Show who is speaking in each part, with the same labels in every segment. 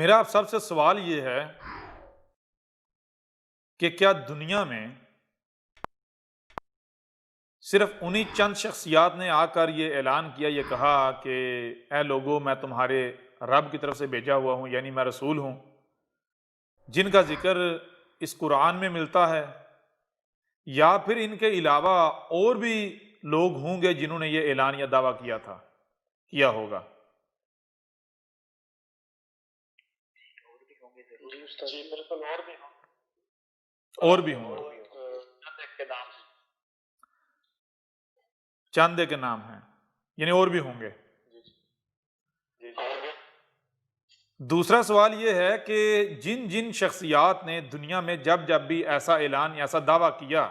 Speaker 1: मेरा आप सबसे सवाल ये है कि क्या दुनिया में सिर्फ उन्हीं चंद शख्सियात ने आकर ये ऐलान किया, ये कहा कि ए लोगों, मैं तुम्हारे रब की तरफ से भेजा हुआ हूं, यानी मैं रसूल हूं, जिनका जिक्र इस कुरान में मिलता है, या फिर इनके अलावा और भी लोग होंगे जिन्होंने ये ऐलान या दावा किया होगा?
Speaker 2: जी बिल्कुल,
Speaker 1: और भी होंगे,
Speaker 2: के नाम है।
Speaker 1: चंद के नाम हैं, यानी और भी होंगे। दूसरा सवाल यह है कि जिन जिन शख्सियात ने दुनिया में जब जब भी ऐसा ऐलान या ऐसा दावा किया,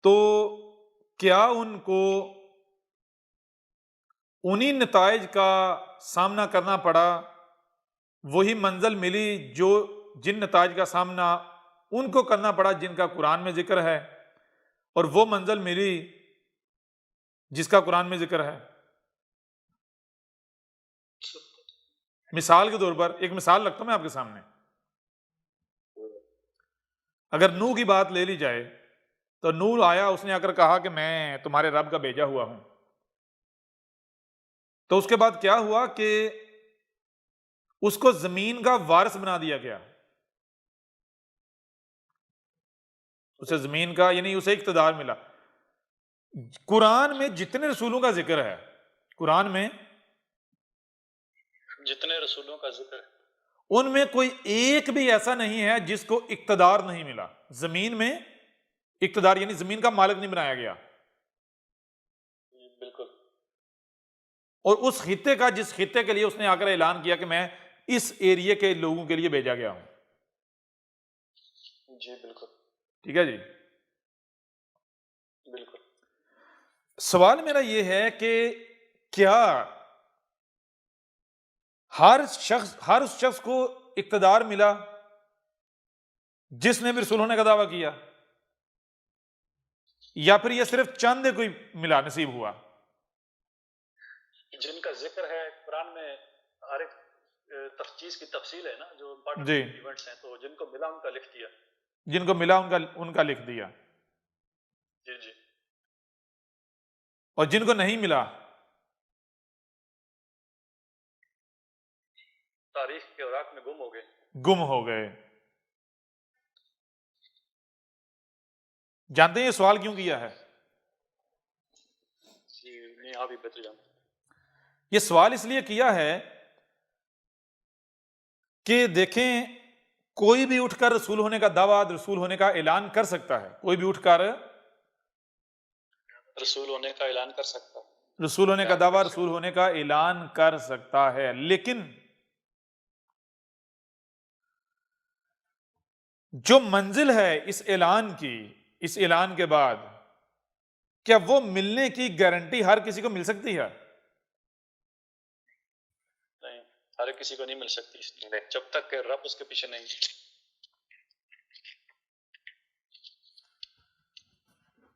Speaker 1: तो क्या उनको उन्हीं नताइज का सामना करना पड़ा, वही मंजिल मिली जो जिन नताइज का सामना उनको करना पड़ा जिनका कुरान में जिक्र है, और वो मंजिल मिली जिसका कुरान में जिक्र है? मिसाल के तौर पर एक मिसाल रखता हूं मैं आपके सामने। अगर नूह की बात ले ली जाए, तो नूह आया, उसने आकर कहा कि मैं तुम्हारे रब का भेजा हुआ हूं। तो उसके बाद क्या हुआ कि उसको जमीन का वारिस बना दिया गया। उसे जमीन का, यानी उसे इख्तिदार मिला। कुरान में जितने रसूलों का जिक्र है, कुरान में
Speaker 2: जितने रसूलों का जिक्र है,
Speaker 1: उनमें कोई एक भी ऐसा नहीं है जिसको इख्तिदार नहीं मिला। जमीन में इख्तिदार, यानी जमीन का मालिक नहीं बनाया गया।
Speaker 2: बिल्कुल।
Speaker 1: और उस खित्ते का, जिस खित्ते के लिए उसने आकर ऐलान किया कि मैं इस एरिया के लोगों के लिए भेजा गया हूं।
Speaker 2: जी बिल्कुल।
Speaker 1: ठीक है जी,
Speaker 2: बिल्कुल।
Speaker 1: सवाल मेरा यह है कि क्या हर उस शख्स को इख्तिदार मिला जिसने भी रसूल होने का दावा किया, या फिर यह सिर्फ चंद कोई मिला, नसीब हुआ?
Speaker 2: जिनका जिक्र है कुरान में, हर एक चीज की तफसील है ना, जो
Speaker 1: जी,
Speaker 2: इवेंट्स हैं, तो जिनको मिला उनका लिख दिया।
Speaker 1: जिनको मिला उनका लिख दिया।
Speaker 2: जी जी।
Speaker 1: और जिनको नहीं मिला,
Speaker 2: तारीख के औराक में
Speaker 1: गुम हो गए। जानते हैं ये सवाल क्यों किया है?
Speaker 2: नहीं, आप ही बता जानते।
Speaker 1: ये सवाल इसलिए किया है कि देखें, कोई भी उठकर रसूल होने का दावा, रसूल होने का ऐलान कर सकता है। कोई भी उठकर
Speaker 2: रसूल होने का ऐलान कर सकता है,
Speaker 1: रसूल होने का दावा, रसूल होने का ऐलान कर सकता है, लेकिन जो मंजिल है इस ऐलान की, इस ऐलान के बाद, क्या वो मिलने की गारंटी हर किसी को मिल सकती है?
Speaker 2: नहीं, हर किसी को नहीं मिल सकती, जब तक कि रब उसके पीछे नहीं।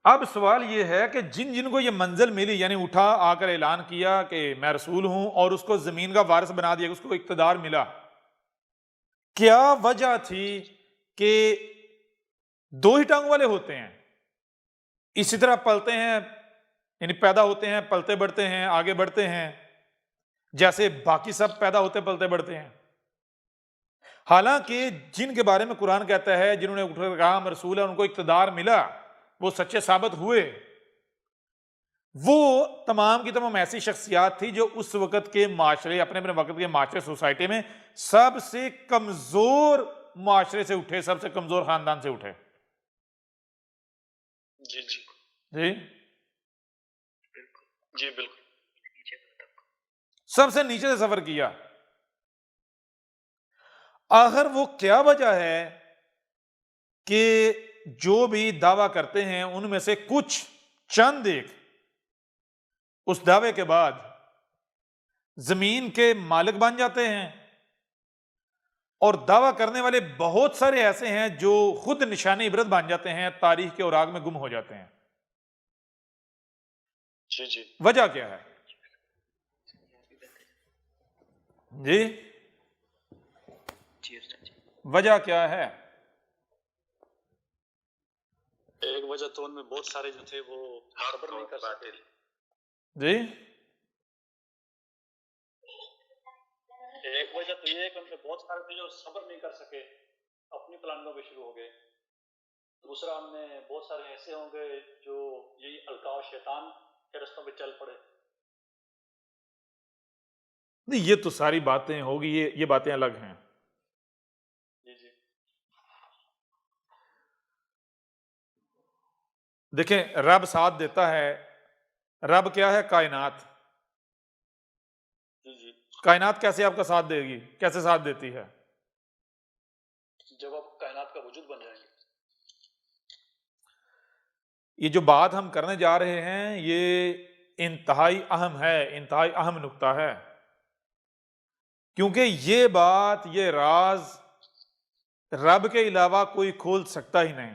Speaker 1: अब सवाल यह है कि जिन जिनको ये मंजिल मिली, यानी उठा, आकर ऐलान किया कि मैं रसूल हूं, और उसको जमीन का वारिस बना दिया, उसको इख्तिदार मिला, क्या वजह थी कि दो ही टांग वाले होते हैं, इसी तरह पलते हैं, यानी पैदा होते हैं, पलते बढ़ते हैं, आगे बढ़ते हैं, जैसे बाकी सब पैदा होते पलते बढ़ते हैं? हालांकि जिनके बारे में कुरान कहता है जिन्होंने उठकर कहा हम रसूल है, उनको इख्तिदार मिला, वो सच्चे साबित हुए, वो तमाम की तमाम ऐसी शख्सियात थी जो उस वक्त के माशरे, अपने अपने वक्त के माशरे, सोसाइटी में सबसे कमजोर माशरे से उठे, सबसे कमजोर खानदान से उठे।
Speaker 2: जी जी
Speaker 1: जी
Speaker 2: जी बिल्कुल।
Speaker 1: सबसे नीचे से सफर किया। आखिर वो क्या वजह है कि जो भी दावा करते हैं उनमें से कुछ चंद एक उस दावे के बाद जमीन के मालिक बन जाते हैं, और दावा करने वाले बहुत सारे ऐसे हैं जो खुद निशानी इबरत बन जाते हैं, तारीख के औराक में गुम हो जाते हैं?
Speaker 2: जी जी।
Speaker 1: वजह क्या है? जी,
Speaker 2: जी उस्ताद जी।
Speaker 1: वजह क्या है?
Speaker 2: एक वजह तो उनमें बहुत सारे जो थे वो सब्र नहीं कर सके।
Speaker 1: जी,
Speaker 2: एक वजह तो ये है कि उनमें बहुत सारे थे जो सब्र नहीं कर सके, अपनी प्लानिंगों पे शुरू हो गए। दूसरा, उनमें बहुत सारे ऐसे होंगे जो यही अलकाव शैतान के रास्तों पे चल पड़े।
Speaker 1: नहीं, ये तो सारी बातें होगी, ये बातें अलग हैं।
Speaker 2: जी जी
Speaker 1: देखें, रब साथ देता है। रब क्या है? कायनात।
Speaker 2: जी जी।
Speaker 1: कायनात कैसे आपका साथ देगी? कैसे साथ देती है?
Speaker 2: जब आप कायनात का वजूद बन जाएंगे।
Speaker 1: ये जो बात हम करने जा रहे हैं, ये इंतहाई अहम है, इंतहाई अहम नुक्ता है, क्योंकि ये बात, ये राज रब के अलावा कोई खोल सकता ही नहीं।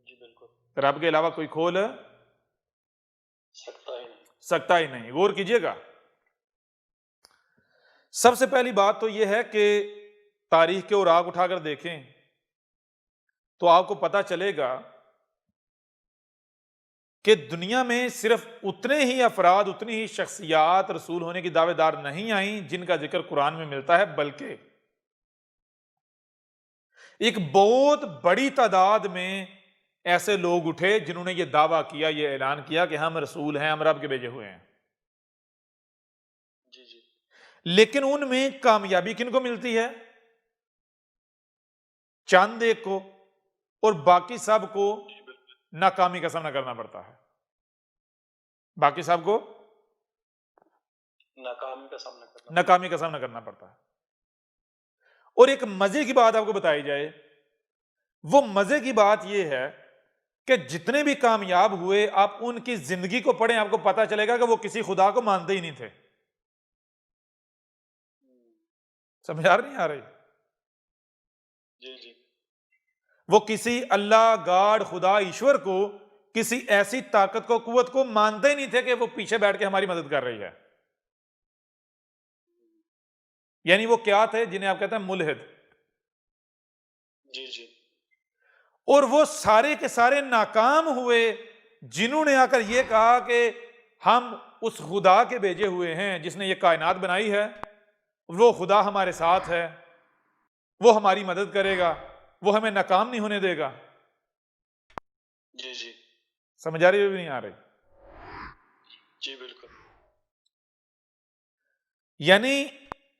Speaker 2: जी बिल्कुल।
Speaker 1: रब के अलावा कोई खोल सकता ही नहीं। गौर कीजिएगा। सबसे पहली बात तो यह है कि तारीख के औराक उठाकर देखें तो आपको पता चलेगा कि दुनिया में सिर्फ उतने ही अफराद, उतनी ही शख्सियात रसूल होने की दावेदार नहीं आई जिनका जिक्र कुरान में मिलता है, बल्कि एक बहुत बड़ी तादाद में ऐसे लोग उठे जिन्होंने यह दावा किया, यह ऐलान किया कि हम रसूल हैं, हम रब के भेजे हुए हैं।
Speaker 2: जी जी।
Speaker 1: लेकिन उनमें कामयाबी किनको मिलती है? चंद एक को, और बाकी सबको नाकामी का सामना करना पड़ता है। बाकी सबको नाकामी का सामना करना पड़ता है। और एक मजे की बात आपको बताई जाए, वो मजे की बात यह है कि जितने भी कामयाब हुए, आप उनकी जिंदगी को पढ़ें, आपको पता चलेगा कि वो किसी खुदा को मानते ही नहीं थे। समझ आ नहीं आ रही?
Speaker 2: जी जी।
Speaker 1: वो किसी अल्लाह, गाड, खुदा, ईश्वर को, किसी ऐसी ताकत को, कुव्वत को मानते ही नहीं थे कि वो पीछे बैठ के हमारी मदद कर रही है। यानी वो क्या थे? जिन्हें आप कहते हैं मुल्हिद।
Speaker 2: जी जी।
Speaker 1: और वो सारे के सारे नाकाम हुए जिन्होंने आकर ये कहा कि हम उस खुदा के भेजे हुए हैं जिसने ये कायनात बनाई है, वो खुदा हमारे साथ है, वो हमारी मदद करेगा, वो हमें नाकाम नहीं होने देगा।
Speaker 2: जी जी।
Speaker 1: समझ आ रही है भी नहीं आ रही?
Speaker 2: जी बिल्कुल।
Speaker 1: यानी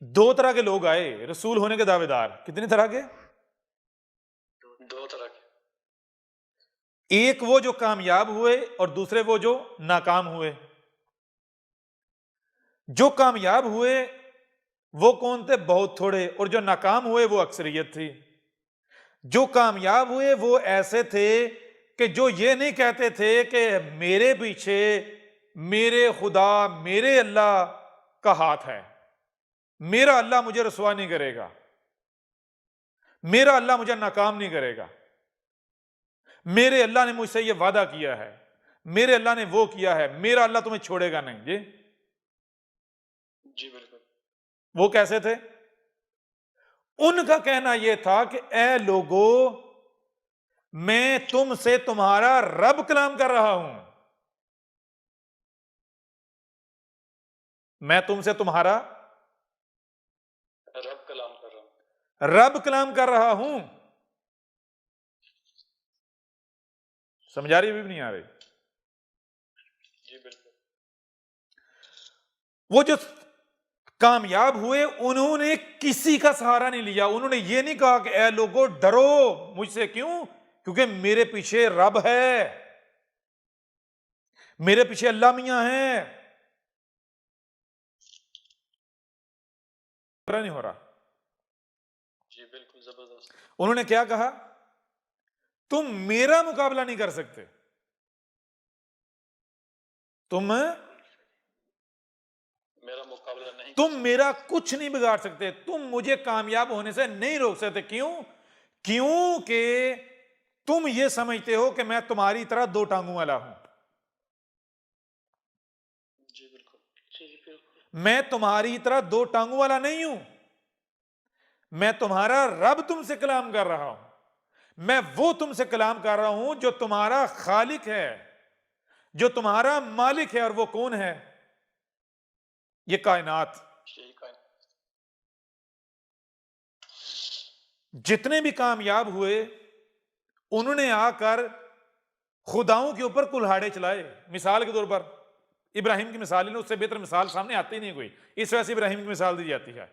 Speaker 1: दो तरह के लोग आए रसूल होने के दावेदार। कितने तरह के?
Speaker 2: दो तरह के।
Speaker 1: एक वो जो कामयाब हुए और दूसरे वो जो नाकाम हुए। जो कामयाब हुए वो कौन थे? बहुत थोड़े। और जो नाकाम हुए वो अक्सरियत थी। जो कामयाब हुए वो ऐसे थे कि जो ये नहीं कहते थे कि मेरे पीछे मेरे खुदा, मेरे अल्लाह का हाथ है, मेरा अल्लाह मुझे रसवा नहीं करेगा, मेरा अल्लाह मुझे नाकाम नहीं करेगा, मेरे अल्लाह ने मुझसे ये वादा किया है, मेरे अल्लाह ने वो किया है, मेरा अल्लाह तुम्हें छोड़ेगा नहीं। जी
Speaker 2: जी बिल्कुल।
Speaker 1: वो कैसे थे? उनका कहना यह था कि ए लोगो, मैं तुमसे तुम्हारा रब कलाम कर रहा हूं, मैं तुमसे तुम्हारा
Speaker 2: रब कलाम कर रहा हूं।
Speaker 1: रब कलाम कर रहा हूं। समझ आ रही भी नहीं आ रही?
Speaker 2: जी बिल्कुल।
Speaker 1: वो जो कामयाब हुए उन्होंने किसी का सहारा नहीं लिया। उन्होंने ये नहीं कहा कि ए लोगो डरो मुझसे। क्यों? क्योंकि मेरे पीछे रब है, मेरे पीछे अल्लाह मियां है। नहीं हो रहा?
Speaker 2: जी बिल्कुल जबरदस्त।
Speaker 1: उन्होंने क्या कहा? तुम मेरा मुकाबला नहीं कर सकते,
Speaker 2: मेरा मुकाबला नहीं
Speaker 1: तुम मेरा कुछ नहीं बिगाड़ सकते, तुम मुझे कामयाब होने से नहीं रोक सकते। क्यों? क्योंकि तुम ये समझते हो कि मैं तुम्हारी तरह दो टांगों वाला हूं।
Speaker 2: जी बिल्कुल। जी बिल्कुल।
Speaker 1: मैं तुम्हारी तरह दो टांगों वाला नहीं हूं, मैं तुम्हारा रब तुमसे कलाम कर रहा हूं। मैं वो तुमसे कलाम कर रहा हूं जो तुम्हारा खालिक है, जो तुम्हारा मालिक है। और वो कौन है? ये कायनात।
Speaker 2: यही का
Speaker 1: जितने भी कामयाब हुए उन्होंने आकर खुदाओं के ऊपर कुल्हाड़े चलाए। मिसाल के तौर पर इब्राहिम की मिसाल ही, उससे बेहतर मिसाल सामने आती नहीं कोई, इस वजह से इब्राहिम की मिसाल दी जाती है।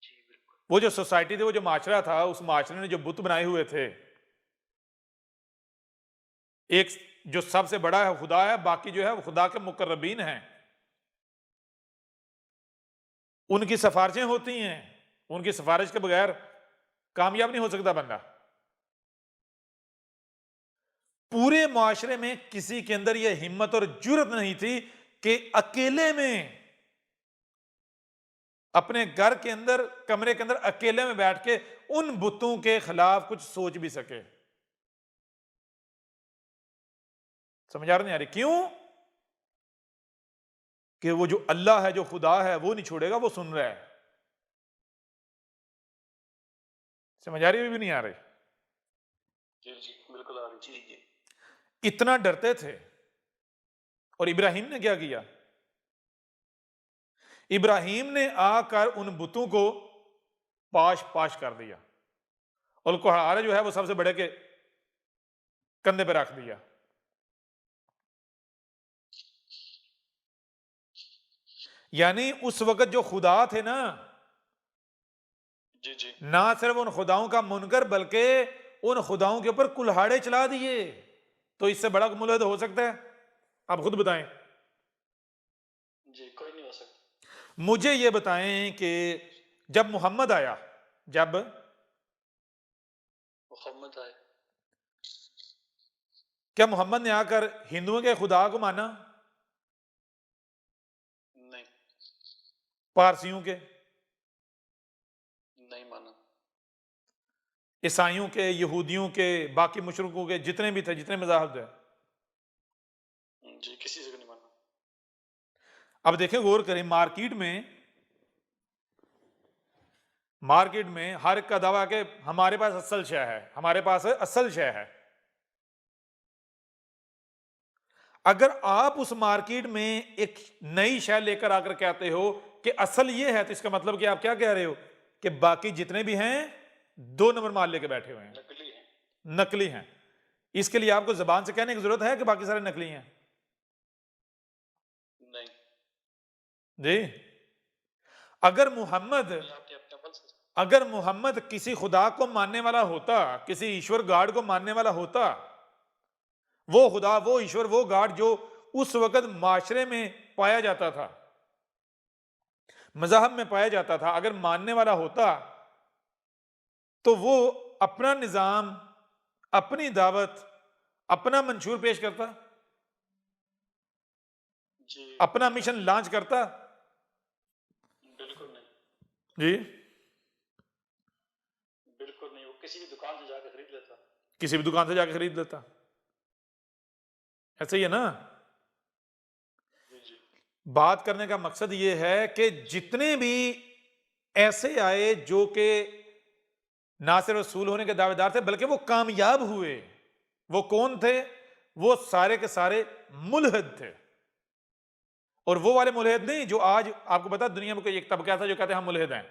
Speaker 2: जी बिल्कुल।
Speaker 1: वो जो सोसाइटी थी, वो जो माशरा था, उस माशरे ने जो बुत बनाए हुए थे, एक जो सबसे बड़ा है खुदा है, बाकी जो है वो खुदा के मुकर्रबीन हैं, उनकी सिफारिशें होती हैं। उनकी सिफारिश के बगैर कामयाब नहीं हो सकता बंदा। पूरे माशरे में किसी के अंदर यह हिम्मत और जुर्रत नहीं थी कि अकेले में अपने घर के अंदर, कमरे के अंदर अकेले में बैठ के उन बुतों के खिलाफ कुछ सोच भी सके। समझ आ रही नहीं आ रही? क्यों? कि वो जो अल्लाह है, जो खुदा है, वो नहीं छोड़ेगा, वो सुन रहा है। समझ आ रही है? भी नहीं आ रही?
Speaker 2: जी जी बिल्कुल आ रही। जी जी
Speaker 1: इतना डरते थे। और इब्राहिम ने क्या किया? इब्राहिम ने आकर उन बुतों को पाश पाश कर दिया और कुल्हाड़ा जो है वो सबसे बड़े के कंधे पे रख दिया। यानी उस वक्त जो खुदा थे ना,
Speaker 2: जी जी
Speaker 1: ना सिर्फ उन खुदाओं का मुनकर, बल्कि उन खुदाओं के ऊपर कुल्हाड़े चला दिए। तो इससे बड़ा मुल्हिद हो सकता है? आप खुद बताएं।
Speaker 2: जी कोई नहीं हो सकता।
Speaker 1: मुझे ये बताएं कि जब मोहम्मद आया, जब
Speaker 2: मोहम्मद आए,
Speaker 1: क्या मोहम्मद ने आकर हिंदुओं के खुदा को माना?
Speaker 2: नहीं
Speaker 1: पारसियों के,
Speaker 2: नहीं माना।
Speaker 1: ईसाइयों के, यहूदियों के, बाकी मुशरिकों के, जितने भी थे, जितने मज़ाहब थे।
Speaker 2: जी किसी से भी नहीं माना।
Speaker 1: अब देखें, गौर करें, मार्केट में हर एक का दावा के हमारे पास असल शय है, हमारे पास असल शय है। अगर आप उस मार्केट में एक नई शय लेकर आकर कहते हो कि असल ये है, तो इसका मतलब कि आप क्या कह रहे हो? कि बाकी जितने भी हैं 2 नंबर माल लेके बैठे हुए हैं,
Speaker 2: नकली है।
Speaker 1: नकली हैं। इसके लिए आपको जबान से कहने की जरूरत है कि बाकी सारे नकली हैं?
Speaker 2: नहीं
Speaker 1: जी। अगर मोहम्मद
Speaker 2: ये आपने अपने अमल से।
Speaker 1: अगर मोहम्मद किसी खुदा को मानने वाला होता, किसी ईश्वर गाड को मानने वाला होता, वो खुदा, वो ईश्वर, वो गाड जो उस वक्त माशरे में पाया जाता था, मजहब में पाया जाता था, अगर मानने वाला होता, तो वो अपना निजाम, अपनी दावत, अपना मंशूर पेश करता,
Speaker 2: जी
Speaker 1: अपना मिशन लॉन्च करता।
Speaker 2: बिल्कुल नहीं,
Speaker 1: जी,
Speaker 2: बिल्कुल नहीं। वो किसी भी दुकान से जाकर खरीद लेता।
Speaker 1: किसी भी दुकान से जाकर खरीद लेता। ऐसे ही है ना?
Speaker 2: जी जी
Speaker 1: बात करने का मकसद ये है कि जितने भी ऐसे आए जो कि ना सिर्फ रसूल होने के दावेदार थे, बल्कि वो कामयाब हुए, वो कौन थे? वो सारे के सारे मुल्हिद थे। और वो वाले मुल्हिद नहीं जो आज आपको पता है दुनिया में कोई एक तबका था जो कहते हैं हम मुल्हिद हैं,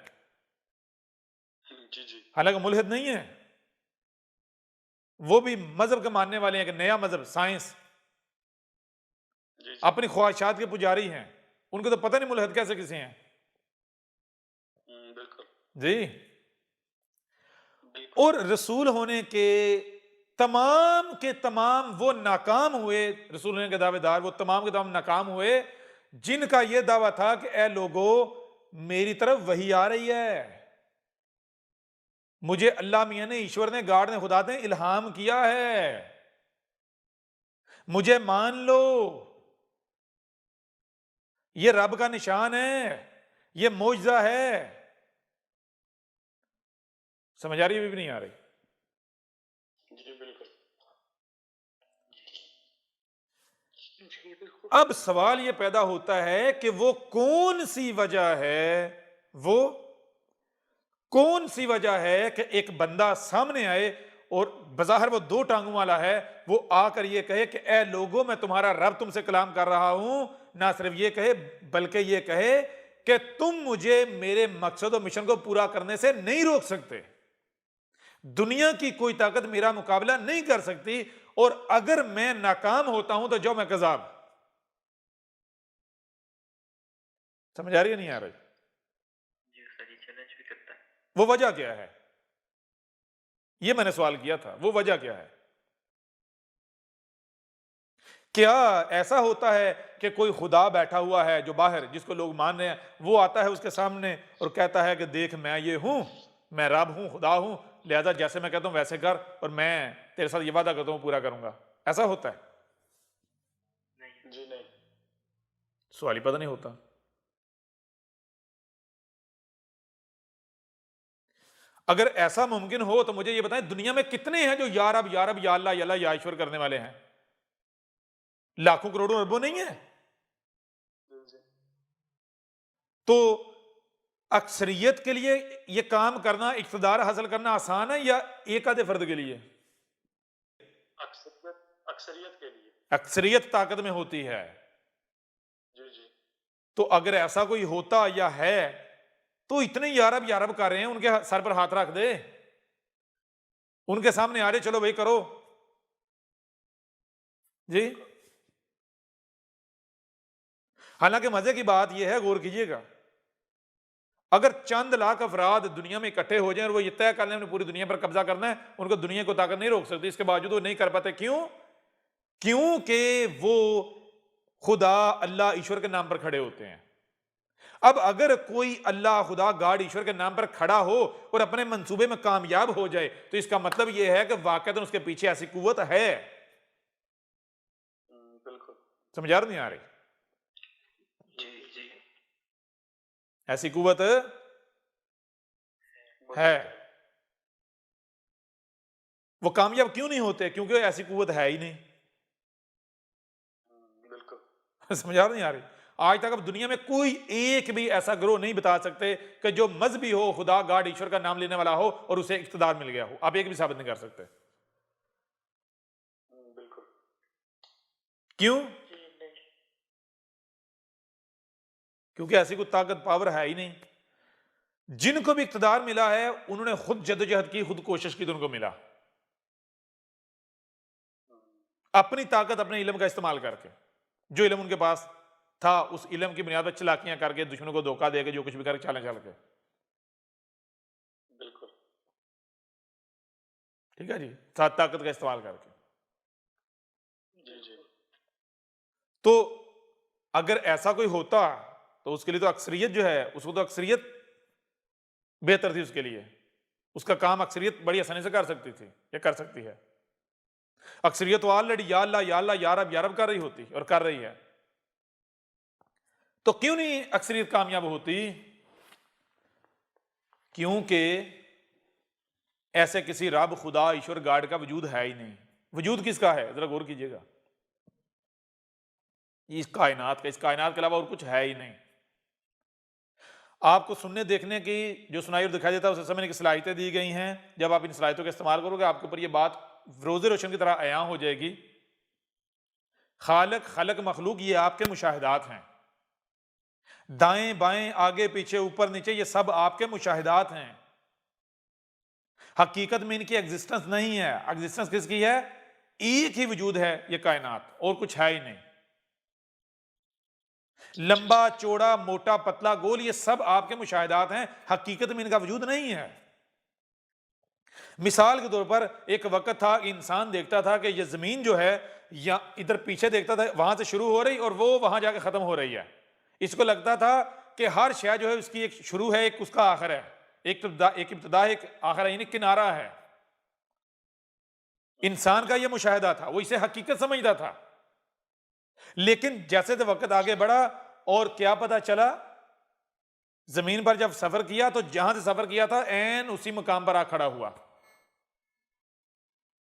Speaker 2: जी जी
Speaker 1: हालांकि मुल्हिद नहीं है। वो भी मजहब के मानने वाले हैं, कि नया मजहब, साइंस,
Speaker 2: जी जी
Speaker 1: अपनी ख्वाहिशात के पुजारी हैं। उनको तो पता नहीं मुल्हिद कैसे किसे हैं।
Speaker 2: बिल्कुल
Speaker 1: जी।
Speaker 2: बिल्कुल।
Speaker 1: और रसूल होने के तमाम वो नाकाम हुए, रसूल होने के दावेदार वो तमाम के तमाम नाकाम हुए जिनका यह दावा था कि ए लोगो, मेरी तरफ वही आ रही है, मुझे अल्लाह मियां ने, ईश्वर ने, गाड ने, खुदा ने इल्हाम किया है, मुझे मान लो, ये रब का निशान है, ये मौजज़ा है। समझ आ रही है? भी नहीं आ रही?
Speaker 2: जी बिल्कुल।
Speaker 3: जी, बिल्कुल।
Speaker 1: अब सवाल यह पैदा होता है कि वो कौन सी वजह है, वो कौन सी वजह है कि एक बंदा सामने आए और बज़ाहिर वो दो टांगों वाला है, वो आकर ये कहे कि ए लोगों, मैं तुम्हारा रब तुमसे कलाम कर रहा हूं। ना सिर्फ ये कहे बल्कि ये कहे कि तुम मुझे मेरे मकसद और मिशन को पूरा करने से नहीं रोक सकते, दुनिया की कोई ताकत मेरा मुकाबला नहीं कर सकती, और अगर मैं नाकाम होता हूं तो जो मैं कज़ाब। समझ आ रही है नहीं आ रही?
Speaker 3: जी सर, ये चैलेंज भी करता है।
Speaker 1: वो वजह क्या है? ये मैंने सवाल किया था, वो वजह क्या है? क्या ऐसा होता है कि कोई खुदा बैठा हुआ है जो बाहर, जिसको लोग मान रहे हैं, वो आता है उसके सामने और कहता है कि देख मैं ये हूं, मैं रब हूं, खुदा हूं, लिहाजा जैसे मैं कहता हूं वैसे कर, और मैं तेरे साथ ये वादा करता हूं पूरा करूंगा? ऐसा होता है?
Speaker 3: नहीं।
Speaker 2: जी नहीं।
Speaker 1: सवाल ही पता नहीं होता। अगर ऐसा मुमकिन हो तो मुझे ये बताएं, दुनिया में कितने हैं जो या रब या रब या अल्लाह या अल्लाह या ईश्वर करने वाले हैं? लाखों करोड़ों अरबों नहीं है?
Speaker 2: जी जी।
Speaker 1: तो अक्सरियत के लिए ये काम करना, इक़्तिदार हासिल करना आसान है या एक आधे फर्द के लिए?
Speaker 2: अक्सरियत अक्सरियत के लिए।
Speaker 1: अक्सरियत ताकत में होती है।
Speaker 2: जी जी।
Speaker 1: तो अगर ऐसा कोई होता या है तो इतने यारब कर रहे हैं, उनके सर पर हाथ रख दे, उनके सामने आ रहे, चलो भाई करो जी। हालांकि मजे की बात यह है, गौर कीजिएगा, अगर चंद लाख अफराद दुनिया में इकट्ठे हो जाएं और वो ये तय कर लें उन्हें पूरी दुनिया पर कब्जा करना है, उनको दुनिया को ताकत नहीं रोक सकती। इसके बावजूद वो नहीं कर पाते। क्यों? क्योंकि वो खुदा, अल्लाह, ईश्वर के नाम पर खड़े होते हैं। अब अगर कोई अल्लाह, खुदा, गॉड, ईश्वर के नाम पर खड़ा हो और अपने मंसूबे में कामयाब हो जाए, तो इसका मतलब यह है कि वाकईतन उसके पीछे ऐसी कुव्वत है।
Speaker 2: बिल्कुल।
Speaker 1: समझ आ नहीं आ रही?
Speaker 3: जी जी।
Speaker 1: ऐसी कुव्वत है। वो कामयाब क्यों नहीं होते? क्योंकि ऐसी कुव्वत है ही नहीं।
Speaker 2: बिल्कुल।
Speaker 1: समझ आ नहीं आ रही? आज तक अब दुनिया में कोई एक भी ऐसा ग्रोह नहीं बता सकते कि जो मजहबी हो, खुदा, गॉड, ईश्वर का नाम लेने वाला हो और उसे इख्तिदार मिल गया हो। आप एक भी साबित नहीं कर सकते।
Speaker 2: बिल्कुल।
Speaker 1: क्यों?
Speaker 3: जी नहीं।
Speaker 1: क्योंकि ऐसी कोई ताकत, पावर है ही नहीं। जिनको भी इख्तिदार मिला है उन्होंने खुद जद्दोजहद की, खुद कोशिश की तो उनको मिला, अपनी ताकत, अपने इल्म का इस्तेमाल करके। जो इल्म उनके पास था उस इल्म की बुनियाद पर चलाकियां करके, दुश्मनों को धोखा देके, जो कुछ भी करके चालें चल के।
Speaker 2: बिल्कुल।
Speaker 1: ठीक है जी, साथ ताकत का इस्तेमाल करके।
Speaker 2: जी जी।
Speaker 1: तो अगर ऐसा कोई होता तो उसके लिए तो अक्सरियत जो है, उसको तो अक्सरियत बेहतर थी उसके लिए, उसका काम अक्सरियत बड़ी आसानी से कर सकती थी या कर सकती है। अक्सरियत ऑलरेडी या अल्लाह या अल्लाह या रब कर रही होती और कर रही है, तो क्यों नहीं अक्सरियत कामयाब होती? क्योंकि ऐसे किसी रब, खुदा, ईश्वर, गॉड का वजूद है ही नहीं। वजूद किसका है? जरा गौर कीजिएगा, इस कायनात का, इस कायनात के अलावा और कुछ है ही नहीं। आपको सुनने देखने की जो सुनाई और दिखाई देता है उसे समझने की सलाहियतें दी गई हैं। जब आप इन सलाहियतों का इस्तेमाल करोगे आपके ऊपर यह बात रोज़े रोशन की तरह अयां हो जाएगी। खालक, खलक, मखलूक ये आपके मुशाहिदात हैं। दाएं बाएं, आगे पीछे, ऊपर नीचे, ये सब आपके मुशाहिदात हैं। हकीकत में इनकी एग्जिस्टेंस नहीं है। एग्जिस्टेंस किसकी है? एक ही वजूद है, ये कायनात, और कुछ है ही नहीं। लंबा चौड़ा, मोटा पतला, गोल, ये सब आपके मुशाहिदात हैं, हकीकत में इनका वजूद नहीं है। मिसाल के तौर पर एक वक्त था, इंसान देखता था कि ये जमीन जो है या इधर पीछे देखता था, वहां से शुरू हो रही और वो वहां जाके खत्म हो रही है। इसको लगता था कि हर शय जो है उसकी एक शुरू है, एक उसका आखिर है, एक इब्तिदा, एक आखिर, यानी किनारा है। इंसान का यह मुशाहिदा था, वो इसे हकीकत समझता था। लेकिन जैसे तो वक्त आगे बढ़ा और क्या पता चला, जमीन पर जब सफर किया तो जहां से सफर किया था एन उसी मुकाम पर आ खड़ा हुआ।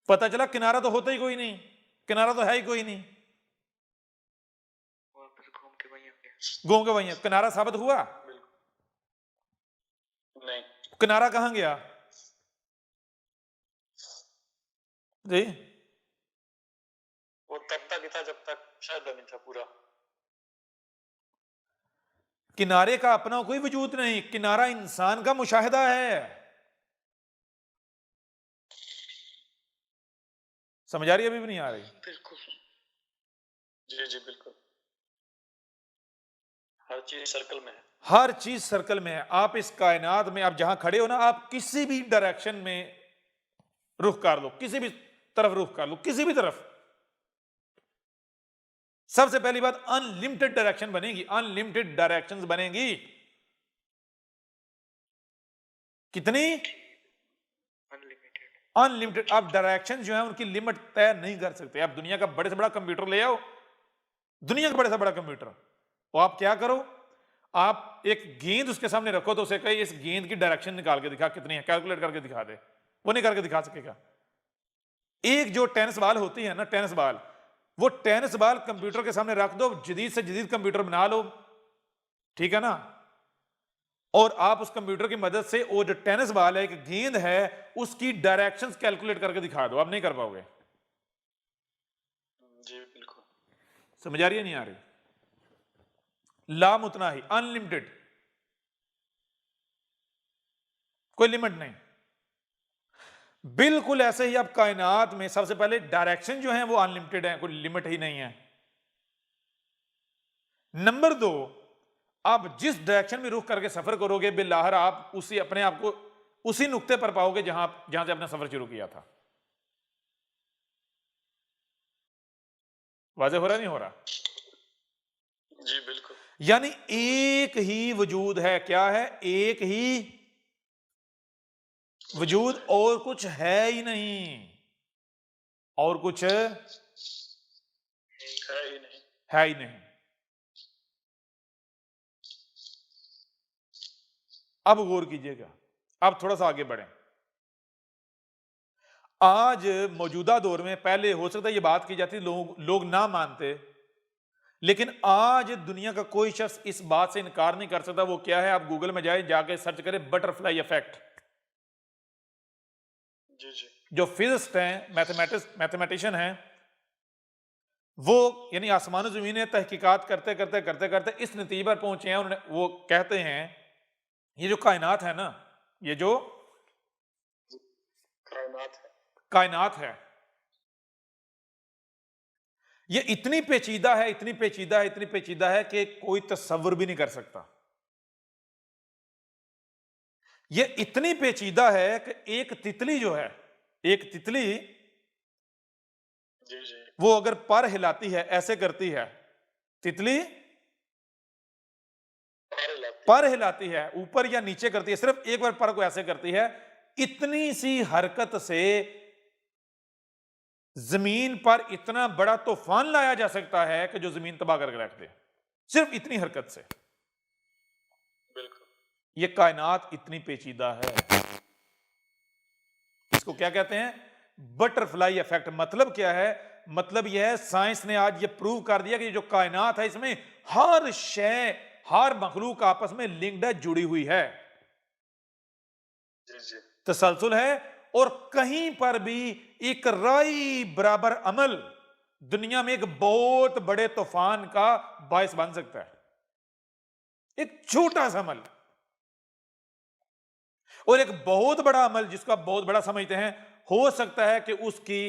Speaker 1: पता चला किनारा तो होता ही कोई नहीं, किनारा तो है ही कोई नहीं। गो के वही है, किनारा साबित हुआ?
Speaker 2: नहीं।
Speaker 1: किनारा कहां गया जी?
Speaker 2: वो तब तक ही था जब तक मुशाहिदा नहीं था पूरा।
Speaker 1: किनारे का अपना कोई वजूद नहीं, किनारा इंसान का मुशाहिदा है। समझ आ रही है? अभी भी नहीं आ रही?
Speaker 3: बिल्कुल।
Speaker 2: जी जी बिल्कुल। हर चीज सर्कल में है।
Speaker 1: हर चीज सर्कल में है। आप इस कायनात में, आप जहां खड़े हो ना, आप किसी भी डायरेक्शन में रुख कर लो, किसी भी तरफ रुख कर लो, किसी भी तरफ, सबसे पहली बात अनलिमिटेड डायरेक्शन बनेगी, अनलिमिटेड डायरेक्शंस बनेगी। कितनी?
Speaker 3: अनलिमिटेड।
Speaker 1: अनलिमिटेड। आप डायरेक्शन जो है उनकी लिमिट तय नहीं कर सकते। आप दुनिया का बड़े से बड़ा कंप्यूटर ले आओ, दुनिया का बड़े से बड़ा कंप्यूटर, तो आप क्या करो, आप एक गेंद उसके सामने रखो तो उसे कहे इस गेंद की डायरेक्शन निकाल के दिखा कितनी है, कैलकुलेट करके दिखा दे, वो नहीं करके दिखा सकेगा। एक जो टेनिस बॉल होती है ना, टेनिस बॉल, वो टेनिस बॉल कंप्यूटर के सामने रख दो, जदीद से जदीद कंप्यूटर बना लो, ठीक है ना, और आप उस कंप्यूटर की मदद से वो जो टेनिस बॉल है, एक गेंद है, उसकी डायरेक्शंस कैलकुलेट करके दिखा दो, आप नहीं कर पाओगे।
Speaker 2: जी बिल्कुल।
Speaker 1: समझ आ रही है? नहीं आ रही? लाम उतना ही, अनलिमिटेड, कोई लिमिट नहीं। बिल्कुल ऐसे ही आप कायनात में सबसे पहले डायरेक्शन जो है वो अनलिमिटेड है, कोई लिमिट ही नहीं है। नंबर 2, आप जिस डायरेक्शन में रुख करके सफर करोगे बिल्लाहर आप उसी अपने आप को उसी नुक्ते पर पाओगे जहां से अपना सफर शुरू किया था। वाज़े हो रहा नहीं हो रहा?
Speaker 2: जी बिल्कुल।
Speaker 1: यानी एक ही वजूद है। क्या है? एक ही वजूद, और कुछ है ही नहीं, और कुछ
Speaker 2: है ही नहीं।
Speaker 1: है ही नहीं। अब गौर कीजिएगा, अब थोड़ा सा आगे बढ़ें। आज मौजूदा दौर में, पहले हो सकता है ये बात की जाती, लोग ना मानते, लेकिन आज दुनिया का कोई शख्स इस बात से इनकार नहीं कर सकता। वो क्या है? आप गूगल में जाए, जाके सर्च करें बटरफ्लाई इफेक्ट।
Speaker 2: जी जी।
Speaker 1: जो फिजिस्ट हैं, मैथमेटिशियन हैं, वो यानी आसमान जमीन में तहकीकात करते करते करते करते इस नतीजे पर पहुंचे हैं। उन्होंने, वो कहते हैं ये जो कायनात है ना, ये जो कायनात है, ये इतनी पेचीदा है, इतनी पेचीदा है, इतनी पेचीदा है कि कोई तसव्वुर भी नहीं कर सकता। ये इतनी पेचीदा है कि एक तितली जो है, एक तितली,
Speaker 2: जी जी।
Speaker 1: वो अगर पर हिलाती है, ऐसे करती है, तितली पर हिलाती है, ऊपर या नीचे करती है, सिर्फ एक बार पर को ऐसे करती है, इतनी सी हरकत से जमीन पर इतना बड़ा तूफान लाया जा सकता है कि जो जमीन तबाह करके रख दे, सिर्फ इतनी हरकत से।
Speaker 2: बिल्कुल।
Speaker 1: ये कायनात इतनी पेचीदा है। इसको क्या कहते हैं? Butterfly effect. मतलब क्या है? मतलब यह है, साइंस ने आज ये प्रूव कर दिया कि ये जो कायनात है, इसमें हर शय, हर मखलूक आपस में लिंक्ड है, जुड़ी हुई है,
Speaker 2: जी जी।
Speaker 1: तसलसल है, और कहीं पर भी एक राई बराबर अमल दुनिया में एक बहुत बड़े तूफान का बायस बन सकता है। एक छोटा सा अमल और एक बहुत बड़ा अमल, जिसका बहुत बड़ा समझते हैं, हो सकता है कि उसकी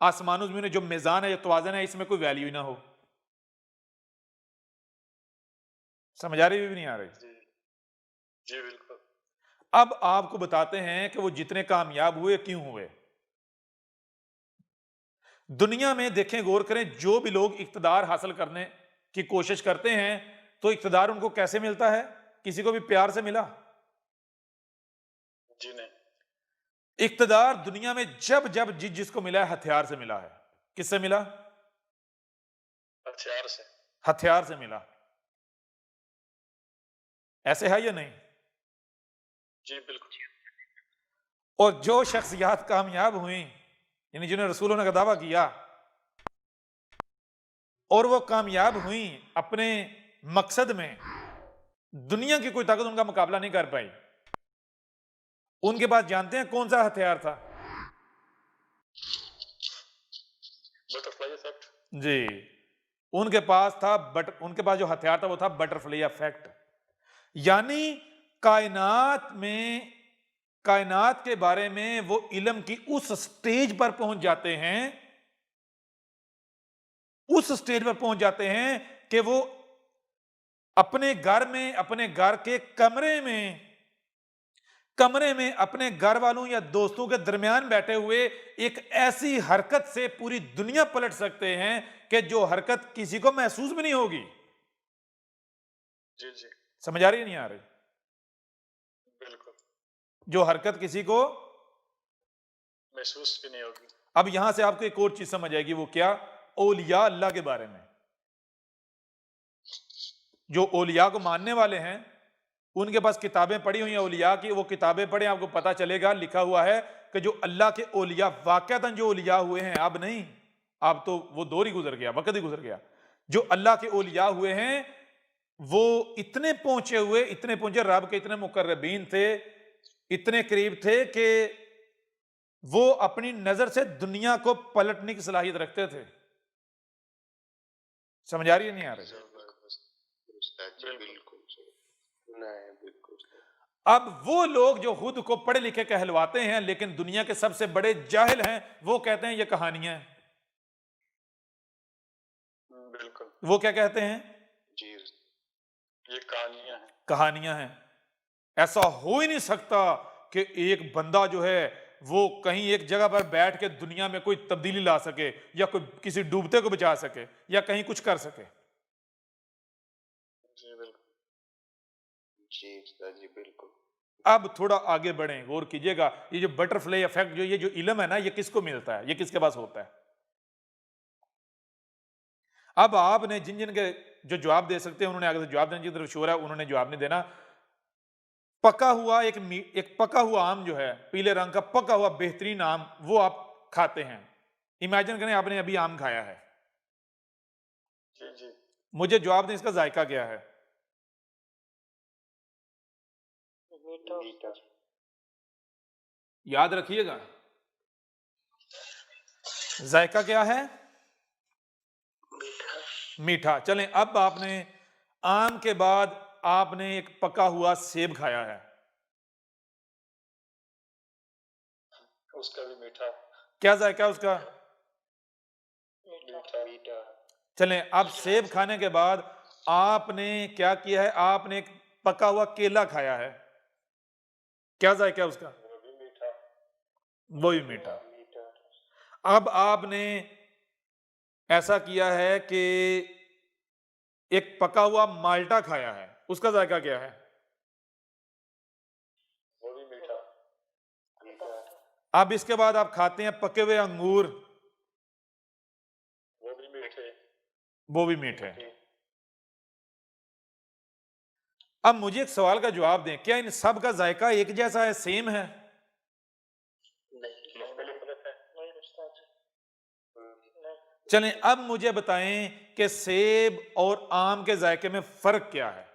Speaker 1: आसमानों में जो मिजान है, जो तवाज़न है, इसमें कोई वैल्यू ना हो। समझ आ रही भी नहीं आ रही?
Speaker 2: जी जी बिल्कुल।
Speaker 1: अब आपको बताते हैं कि वो जितने कामयाब हुए क्यों हुए। दुनिया में देखें, गौर करें, जो भी लोग इख्तिदार हासिल करने की कोशिश करते हैं, तो इख्तिदार उनको कैसे मिलता है? किसी को भी प्यार से मिला?
Speaker 2: जी नहीं।
Speaker 1: इख्तिदार दुनिया में जब जब जिसको मिला है, हथियार से मिला है। किससे मिला?
Speaker 2: हथियार से।
Speaker 1: हथियार से मिला। ऐसे है या नहीं?
Speaker 2: जी बिल्कुल।
Speaker 1: और जो शख्सियात कामयाब हुई, यानी जिन्हें रसूलों ने का दावा किया, और वो कामयाब हुई अपने मकसद में दुनिया की कोई ताकत उनका मुकाबला नहीं कर पाई। उनके पास जानते हैं कौन सा हथियार था?
Speaker 2: Butterfly effect.
Speaker 1: जी, उनके पास था उनके पास जो हथियार था वो था बटरफ्लाई इफेक्ट। यानी कायनात में, कायनात के बारे में वो इल्म की उस स्टेज पर पहुंच जाते हैं, उस स्टेज पर पहुंच जाते हैं कि वो अपने घर में, अपने घर के कमरे में अपने घर वालों या दोस्तों के दरमियान बैठे हुए एक ऐसी हरकत से पूरी दुनिया पलट सकते हैं कि जो हरकत किसी को महसूस भी नहीं होगी।
Speaker 2: जी जी,
Speaker 1: समझ आ रही है नहीं आ रही?
Speaker 2: बिल्कुल
Speaker 1: जो हरकत किसी को
Speaker 2: महसूस भी नहीं होगी।
Speaker 1: अब यहां से आपको एक और चीज समझ आएगी, वो क्या? औलिया अल्लाह के बारे में। जो औलिया को मानने वाले हैं उनके पास किताबें पढ़ी हुई हैं औलिया की, वो किताबें पढ़े, आपको पता चलेगा लिखा हुआ है कि जो अल्लाह के औलिया, वाकयातन जो औलिया हुए हैं, अब नहीं, अब तो वो दौर ही गुजर गया, वक्त ही गुजर गया। जो अल्लाह के औलिया हुए हैं वो इतने पहुंचे रब के इतने मुकर्रबीन थे, इतने करीब थे कि वो अपनी नजर से दुनिया को पलटने की सलाहियत रखते थे। समझ आ रही है नहीं आ रही?
Speaker 2: बिल्कुल नहीं, बिल्कुल
Speaker 1: अब वो लोग जो खुद को पढ़े लिखे कहलवाते हैं लेकिन दुनिया के सबसे बड़े जाहिल हैं, वो कहते हैं ये कहानियां हैं।
Speaker 2: बिल्कुल
Speaker 1: वो क्या कहते हैं?
Speaker 2: जी, ये कहानियां हैं।
Speaker 1: कहानियां हैं। ऐसा हो ही नहीं सकता कि एक बंदा जो है वो कहीं एक जगह पर बैठ के दुनिया में कोई तब्दीली ला सके, या कोई किसी डूबते को बचा सके, या कहीं कुछ कर सके।
Speaker 2: जी बिल्कुल, जी जी बिल्कुल।
Speaker 1: अब थोड़ा आगे बढ़ें, गौर कीजिएगा, ये जो बटरफ्लाई इफेक्ट, जो ये जो इल्म है ना, ये किसको मिलता है, ये किसके पास होता है? अब आपने जिन जिन के जो जवाब दे सकते हैं उन्होंने आगे से जवाब देने की तरफ शोर है, उन्होंने जवाब नहीं देना। पका हुआ एक पका हुआ आम जो है, पीले रंग का पका हुआ बेहतरीन आम, वो आप खाते हैं। इमेजिन करें आपने अभी आम खाया है।
Speaker 2: जी जी,
Speaker 1: मुझे जवाब दें इसका जायका क्या है?
Speaker 2: मीठा।
Speaker 1: याद रखिएगा, जायका क्या है? मीठा। चलें, अब आपने आम के बाद आपने एक पका हुआ सेब खाया है,
Speaker 2: उसका भी मीठा।
Speaker 1: क्या जायका है उसका?
Speaker 2: मीठा मीठा।
Speaker 1: चलें, अब सेब खाने के बाद आपने क्या किया है? आपने एक पका हुआ केला खाया है, क्या जायका है उसका?
Speaker 2: वो भी मीठा।
Speaker 1: वो भी मीठा।
Speaker 2: मीठा।
Speaker 1: अब आपने ऐसा किया है कि एक पका हुआ माल्टा खाया है, उसका जायका क्या है?
Speaker 2: वो भी मीठा। मीठा।
Speaker 1: अब इसके बाद आप खाते हैं पके हुए अंगूर,
Speaker 2: वो भी मीठे।
Speaker 1: वो भी मीठे। अब मुझे एक सवाल का जवाब दें, क्या इन सब का जायका एक जैसा है, सेम है? चलें, अब मुझे बताएं कि सेब और आम के जायके में फर्क क्या है?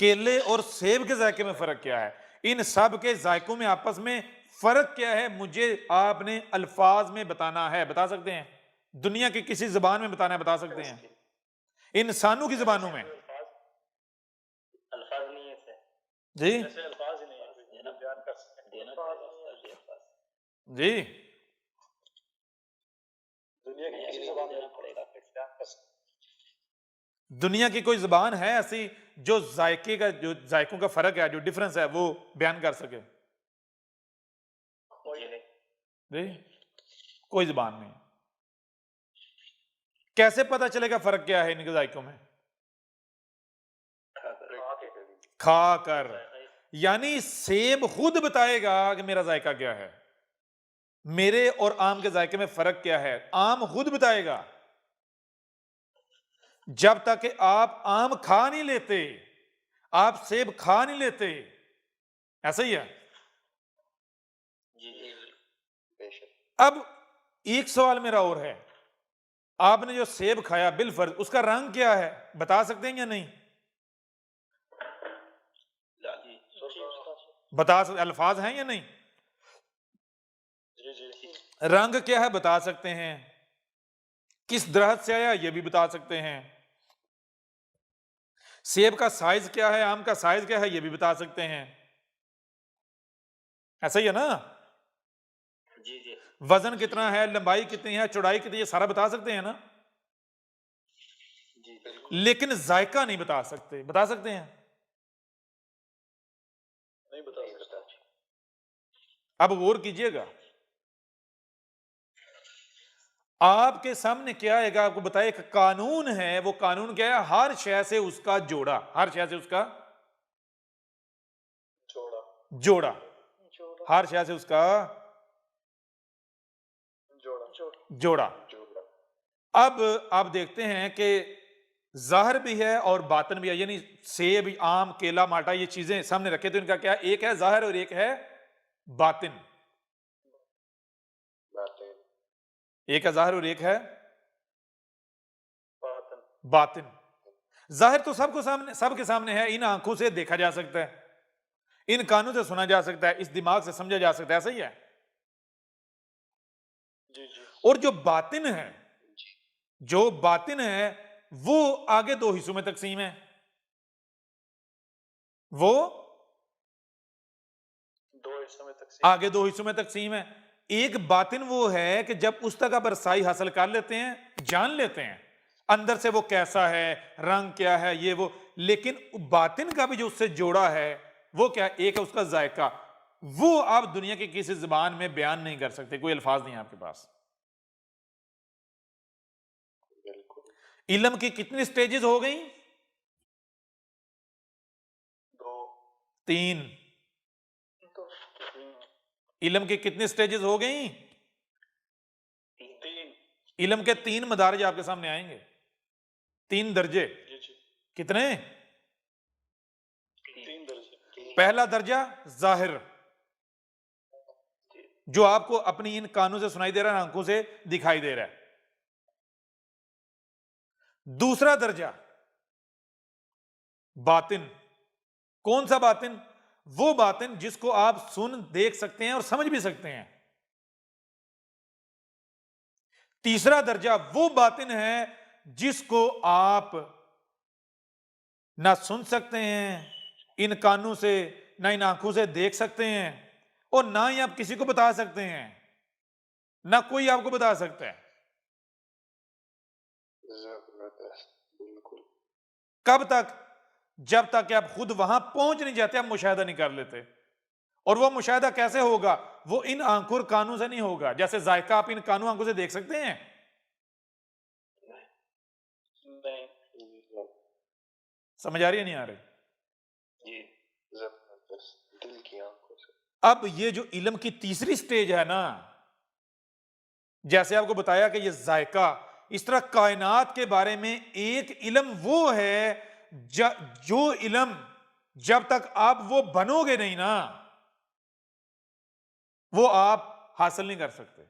Speaker 1: केले और सेब के जायके में फर्क क्या है? इन सब के जायकों में आपस में फर्क क्या है? मुझे आपने अल्फाज में बताना है। बता सकते हैं? दुनिया की किसी जबान में बताना है, बता सकते हैं? इंसानों की जबानों में?
Speaker 2: अल्फाज नहीं है
Speaker 1: जी
Speaker 2: जैसे अल्फाज ही नहीं है, बयान कर सकते हैं।
Speaker 1: जी,
Speaker 2: दुनिया की किसी ज़बान में पड़ेगा, बयान कर सकते हैं।
Speaker 1: दुनिया की कोई जबान है ऐसी जो जायके का, जो जायकों का फर्क है, जो डिफरेंस है, वो बयान कर सके? जी, कोई जबान नहीं। कैसे पता चलेगा फर्क क्या है इनके जायकों में? खाकर। यानी सेब खुद बताएगा कि मेरा जायका क्या है, मेरे और आम के जायके में फर्क क्या है, आम खुद बताएगा। जब तक कि आप आम खा नहीं लेते, आप सेब खा नहीं लेते, ऐसा ही है।
Speaker 2: जी जी, बेशक।
Speaker 1: अब एक सवाल मेरा और है, आपने जो सेब खाया बिलफर्ज, उसका रंग क्या है, बता सकते हैं या नहीं?
Speaker 3: जी
Speaker 1: बता सकते, अल्फाज हैं या नहीं?
Speaker 2: जी जी जी
Speaker 1: रंग क्या है बता सकते हैं? किस दरख्त से आया ये भी बता सकते हैं? सेब का साइज क्या है, आम का साइज क्या है ये भी बता सकते हैं। ऐसा ही है ना?
Speaker 3: जी जी
Speaker 1: वजन कितना है, लंबाई कितनी है, चौड़ाई कितनी है, सारा बता सकते हैं ना?
Speaker 3: जी बिल्कुल
Speaker 1: लेकिन जायका नहीं बता सकते। बता सकते हैं?
Speaker 2: नहीं बता
Speaker 3: नहीं
Speaker 2: सकता।
Speaker 3: बता
Speaker 1: अब गौर कीजिएगा, आपके सामने क्या आएगा, आपको बताए एक कानून है। वो कानून क्या है? हर शय से उसका जोड़ा, हर शय से उसका
Speaker 2: जोड़ा
Speaker 1: जोड़ा,
Speaker 2: जोड़ा
Speaker 1: हर शय से उसका
Speaker 2: जोड़ा
Speaker 1: जोड़ा।
Speaker 2: जोड़ा
Speaker 1: अब आप देखते हैं कि जाहिर भी है और बातिन भी है, यानी सेब, आम, केला, माल्टा, ये चीजें सामने रखे तो इनका क्या, एक है जाहिर और एक है बातिन।
Speaker 2: बातें
Speaker 1: एक है जाहिर और एक है
Speaker 2: बातन
Speaker 1: बातिन। जाहिर तो सबको सामने, सबके सामने है, इन आंखों से देखा जा सकता है, इन कानों से सुना जा सकता है, इस दिमाग से समझा जा सकता है, ऐसा ही है।
Speaker 2: जी जी
Speaker 1: और जो बातिन है, जो बातिन है वो आगे दो हिस्सों में तकसीम है। वो
Speaker 2: दो हिस्सों में तकसीम
Speaker 1: आगे दो हिस्सों में तकसीम है। एक बातिन वो है कि जब उस तक आप रसाई हासिल कर लेते हैं, जान लेते हैं अंदर से वो कैसा है, रंग क्या है, ये वो। लेकिन बातिन का भी जो उससे जोड़ा है वो क्या, एक है उसका जायका। वो आप दुनिया की किसी जुबान में बयान नहीं कर सकते, कोई अल्फाज नहीं है आपके पास।
Speaker 2: बिल्कुल।
Speaker 1: इल्म की कितनी स्टेजेस हो गई?
Speaker 2: दो
Speaker 1: तीन।
Speaker 2: तीन
Speaker 1: इल्म की कितनी स्टेजेस हो गई?
Speaker 2: तीन
Speaker 1: इल्म के तीन मदारज आपके सामने आएंगे, तीन दर्जे।
Speaker 2: जी जी
Speaker 1: कितने?
Speaker 2: तीन दर्जे
Speaker 1: पहला दर्जा जाहिर, जो आपको अपनी इन कानों से सुनाई दे रहा है, आंखों से दिखाई दे रहा है। दूसरा दर्जा बातिन। कौन सा बातिन? वो बातिन जिसको आप सुन, देख सकते हैं और समझ भी सकते हैं। तीसरा दर्जा वो बातिन है जिसको आप ना सुन सकते हैं इन कानों से, ना इन आंखों से देख सकते हैं, और ना ही आप किसी को बता सकते हैं, ना कोई आपको बता सकता है।
Speaker 2: जबरदस्त बिल्कुल।
Speaker 1: कब तक? जब तक कि आप खुद वहां पहुंच नहीं जाते, आप मुशाहिदा नहीं कर लेते। और वो मुशाहिदा कैसे होगा? वो इन आंखों और कानों से नहीं होगा। जैसे जायका आप इन कानों आंखों से देख सकते हैं,
Speaker 2: नहीं
Speaker 1: समझ आ रही है नहीं आ रही?
Speaker 2: जी जबरदस्त दिल की आंखों से।
Speaker 1: अब ये जो इल्म की तीसरी स्टेज है ना, जैसे आपको बताया कि ये जायका, इस तरह कायनात के बारे में एक इल्म वो है जो इल्म जब तक आप वो बनोगे नहीं ना, वो आप हासिल नहीं कर सकते।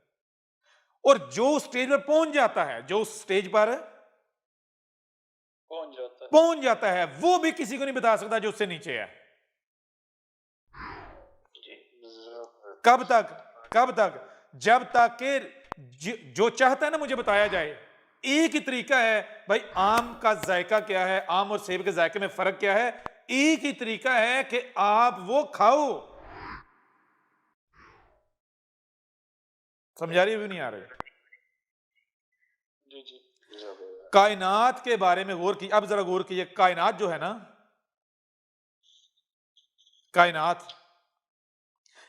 Speaker 1: और जो स्टेज पर पहुंच जाता है, जो स्टेज पर पहुंच जाता है, वो भी किसी को नहीं बता सकता जो उससे नीचे है। कब तक? कब तक? जब तक कि जो चाहता है ना मुझे बताया जाए। एक ही तरीका है भाई, आम का जायका क्या है, आम और सेब के जायके में फर्क क्या है? एक ही तरीका है कि आप वो खाओ। समझा रही भी नहीं आ रही?
Speaker 2: जी जी जबरदस्त।
Speaker 1: कायनात के बारे में गौर की, अब जरा गौर कीजिए। कायनात जो है ना, कायनात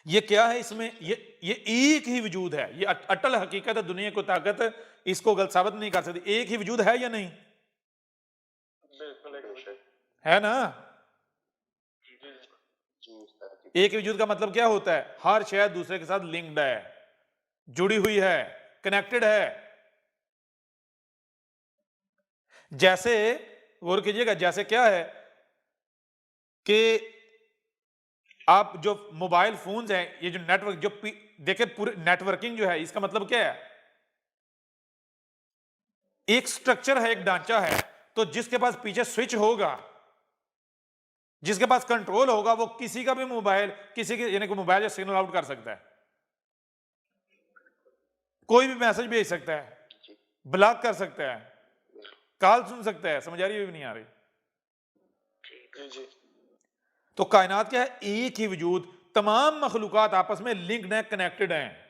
Speaker 1: ये क्या है? इसमें ये एक ही वजूद है, ये अटल हकीकत है, दुनिया को ताकत इसको गलत साबित नहीं कर सकती। एक ही वजूद है या नहीं?
Speaker 2: बिल्कुल
Speaker 1: है ना?
Speaker 2: जी
Speaker 1: एक वजूद का मतलब क्या होता है? हर शय दूसरे के साथ लिंक्ड है, जुड़ी हुई है, कनेक्टेड है। जैसे गौर कीजिएगा, जैसे क्या है कि आप जो मोबाइल फोन्स हैं, ये जो नेटवर्क जो देखे, पूरे नेटवर्किंग जो है, इसका मतलब क्या है? एक स्ट्रक्चर है, एक ढांचा है, तो जिसके पास पीछे स्विच होगा, जिसके पास कंट्रोल होगा, वो किसी का भी मोबाइल, किसी के यानी कि मोबाइल या सिग्नल आउट कर सकता है, कोई भी मैसेज भेज सकता है,
Speaker 3: जी
Speaker 1: ब्लॉक कर सकता है, कॉल सुन सकता है। समझ आ रही है भी नहीं आ रही?
Speaker 3: जी जी
Speaker 1: तो कायनात क्या है? एक ही वजूद, तमाम मखलूकात आपस में लिंक्ड हैं, कनेक्टेड हैं।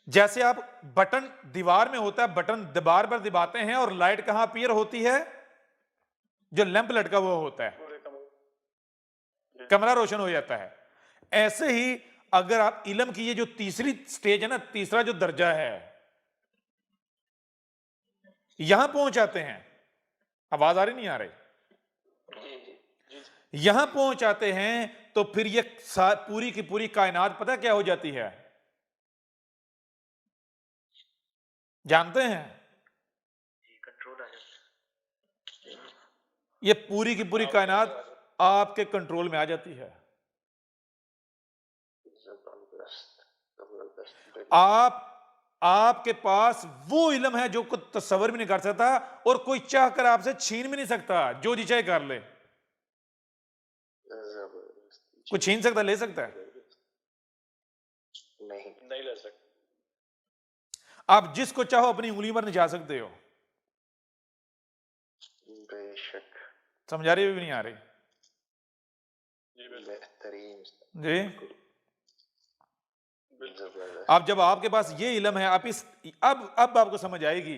Speaker 1: जैसे आप बटन दीवार में होता है, बटन दीवार पर दबाते हैं और लाइट कहां अपीयर होती है? जो लैंप लटका हुआ होता है,
Speaker 2: पूरे कमरे
Speaker 1: कमरा रोशन हो जाता है। ऐसे ही अगर आप इल्म की ये जो तीसरी स्टेज है ना, तीसरा जो दर्जा है, यहां पहुंच आते हैं, आवाज आ रही नहीं आ रही? यहां पहुंच आते हैं तो फिर ये पूरी की पूरी कायनात पता है क्या हो जाती है? जानते हैं?
Speaker 3: कंट्रोल आ जाता है।
Speaker 1: ये पूरी की पूरी कायनात आपके कंट्रोल में आ जाती है।
Speaker 3: जबरदस्त जबरदस्त।
Speaker 1: आपके पास वो इल्म है जो कोई तस्वर भी नहीं कर सकता और कोई चाहकर आपसे छीन भी नहीं सकता, जो जी चाहे कर ले।
Speaker 3: जबरदस्त।
Speaker 1: कोई छीन सकता, ले सकता है?
Speaker 3: नहीं
Speaker 2: नहीं ले सकते।
Speaker 1: आप जिसको चाहो अपनी उंगली पर नहीं जा सकते हो।
Speaker 3: बेशक
Speaker 1: समझ आ रही है भी नहीं आ रही?
Speaker 2: जी बिल्कुल
Speaker 3: बेहतरीन
Speaker 1: जी।
Speaker 3: जबरदस्त।
Speaker 1: अब जब आपके पास ये इल्म है, आप इस अब आपको समझ आएगी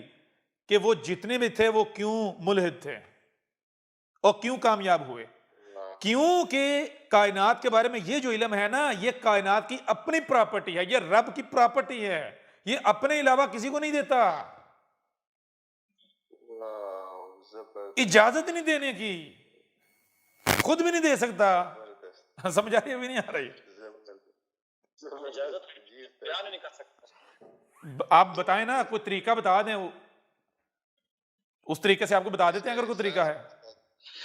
Speaker 1: कि वो जितने भी थे वो क्यों मुल्हिद थे और क्यों कामयाब हुए। क्योंकि कायनात के बारे में ये जो इल्म है ना, ये कायनात की अपनी प्रॉपर्टी है, ये रब की प्रॉपर्टी है, ये अपने अलावा किसी को नहीं देता,
Speaker 3: जबरदस्त
Speaker 1: इजाजत नहीं देने की, खुद भी नहीं दे सकता। समझ आ रही है भी नहीं आ रही?
Speaker 2: इजाजत बयान नहीं कर सकता।
Speaker 1: आप बताएं ना, कोई तरीका बता दें, उस तरीके से आपको बता देते हैं अगर कोई तरीका है।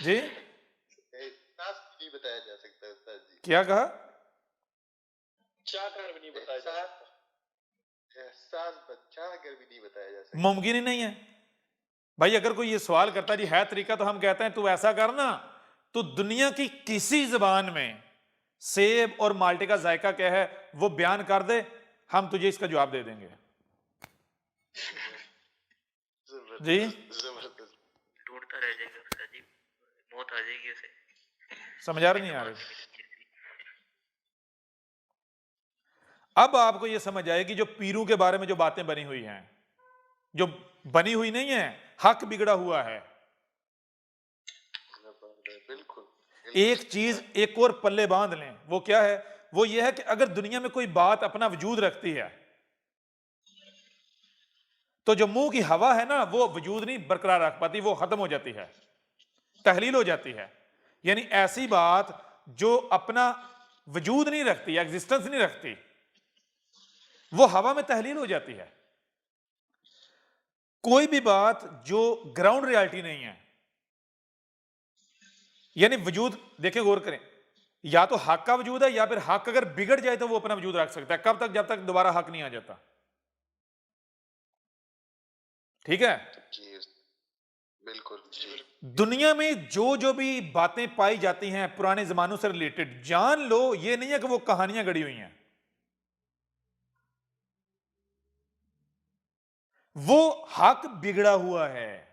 Speaker 1: जी
Speaker 3: एहसास नहीं बताया जा सकता उस्ताद जी।
Speaker 1: क्या कहा?
Speaker 2: क्या कर भी नहीं बताया जा सकता।
Speaker 3: एहसास बच्चा अगर भी नहीं बताया जा सकता।
Speaker 1: मुमकिन ही नहीं है भाई। अगर कोई ये सवाल करता जी है तरीका, तो हम कहते हैं तू ऐसा करना, तो दुनिया की किसी जबान में सेब और माल्टे का जायका क्या है वो बयान कर दे, हम तुझे इसका जवाब दे देंगे। जी
Speaker 3: जबरदस्त। ढूंढता रह जाएगा उस्ताद जी, मौत आ जाएगी उसे।
Speaker 1: समझ आ रही नहीं आ रही? अब आपको यह समझ आएगी जो पीरों के बारे में जो बातें बनी हुई हैं, जो बनी हुई नहीं है, हक बिगड़ा हुआ है।
Speaker 3: बिल्कुल
Speaker 1: एक चीज एक और पल्ले बांध लें, वो क्या है? वो ये है कि अगर दुनिया में कोई बात अपना वजूद रखती है, तो जो मुंह की हवा है ना, वो वजूद नहीं बरकरार रख पाती, वो खत्म हो जाती है, तहलील हो जाती है। यानी ऐसी बात जो अपना वजूद नहीं रखती, एग्जिस्टेंस नहीं रखती, वो हवा में तहलील हो जाती है। कोई भी बात जो ग्राउंड रियलिटी नहीं है, यानी वजूद, देखें गौर करें, या तो हक का वजूद है, या फिर हक अगर बिगड़ जाए तो वो अपना वजूद रख सकता है। कब तक? जब तक दोबारा हक नहीं आ जाता। ठीक है?
Speaker 3: जी बिल्कुल जी।
Speaker 1: दुनिया में जो भी बातें पाई जाती हैं पुराने जमानों से रिलेटेड, जान लो ये नहीं है कि वो कहानियां गढ़ी हुई हैं, वो हक बिगड़ा हुआ है,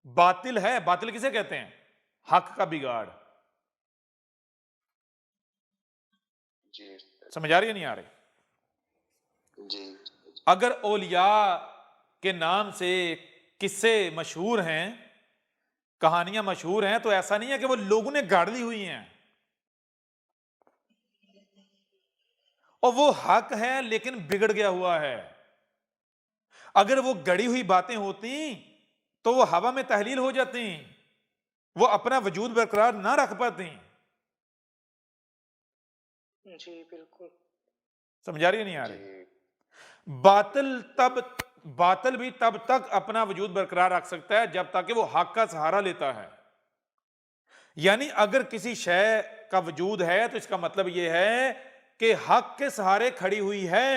Speaker 1: बातिल है। बातिल किसे कहते हैं? हक का बिगाड़।
Speaker 3: जी
Speaker 1: समझ आ रही है नहीं आ रही?
Speaker 3: जी
Speaker 1: अगर औलिया के नाम से किस्से मशहूर हैं, कहानियां मशहूर हैं, तो ऐसा नहीं है कि वो लोगों ने गाड़ ली हुई हैं, और वो हक है लेकिन बिगड़ गया हुआ है। अगर वो गड़ी हुई बातें होती तो वो हवा में तहलील हो जाती, वो अपना वजूद बरकरार ना रख पाती।
Speaker 2: जी बिल्कुल।
Speaker 1: समझ आ रही है नहीं आ रही?
Speaker 3: जी
Speaker 1: बातिल भी तब तक अपना वजूद बरकरार रख सकता है जब तक कि वो हक का सहारा लेता है। यानी अगर किसी शय का वजूद है तो इसका मतलब यह है कि हक के सहारे खड़ी हुई है।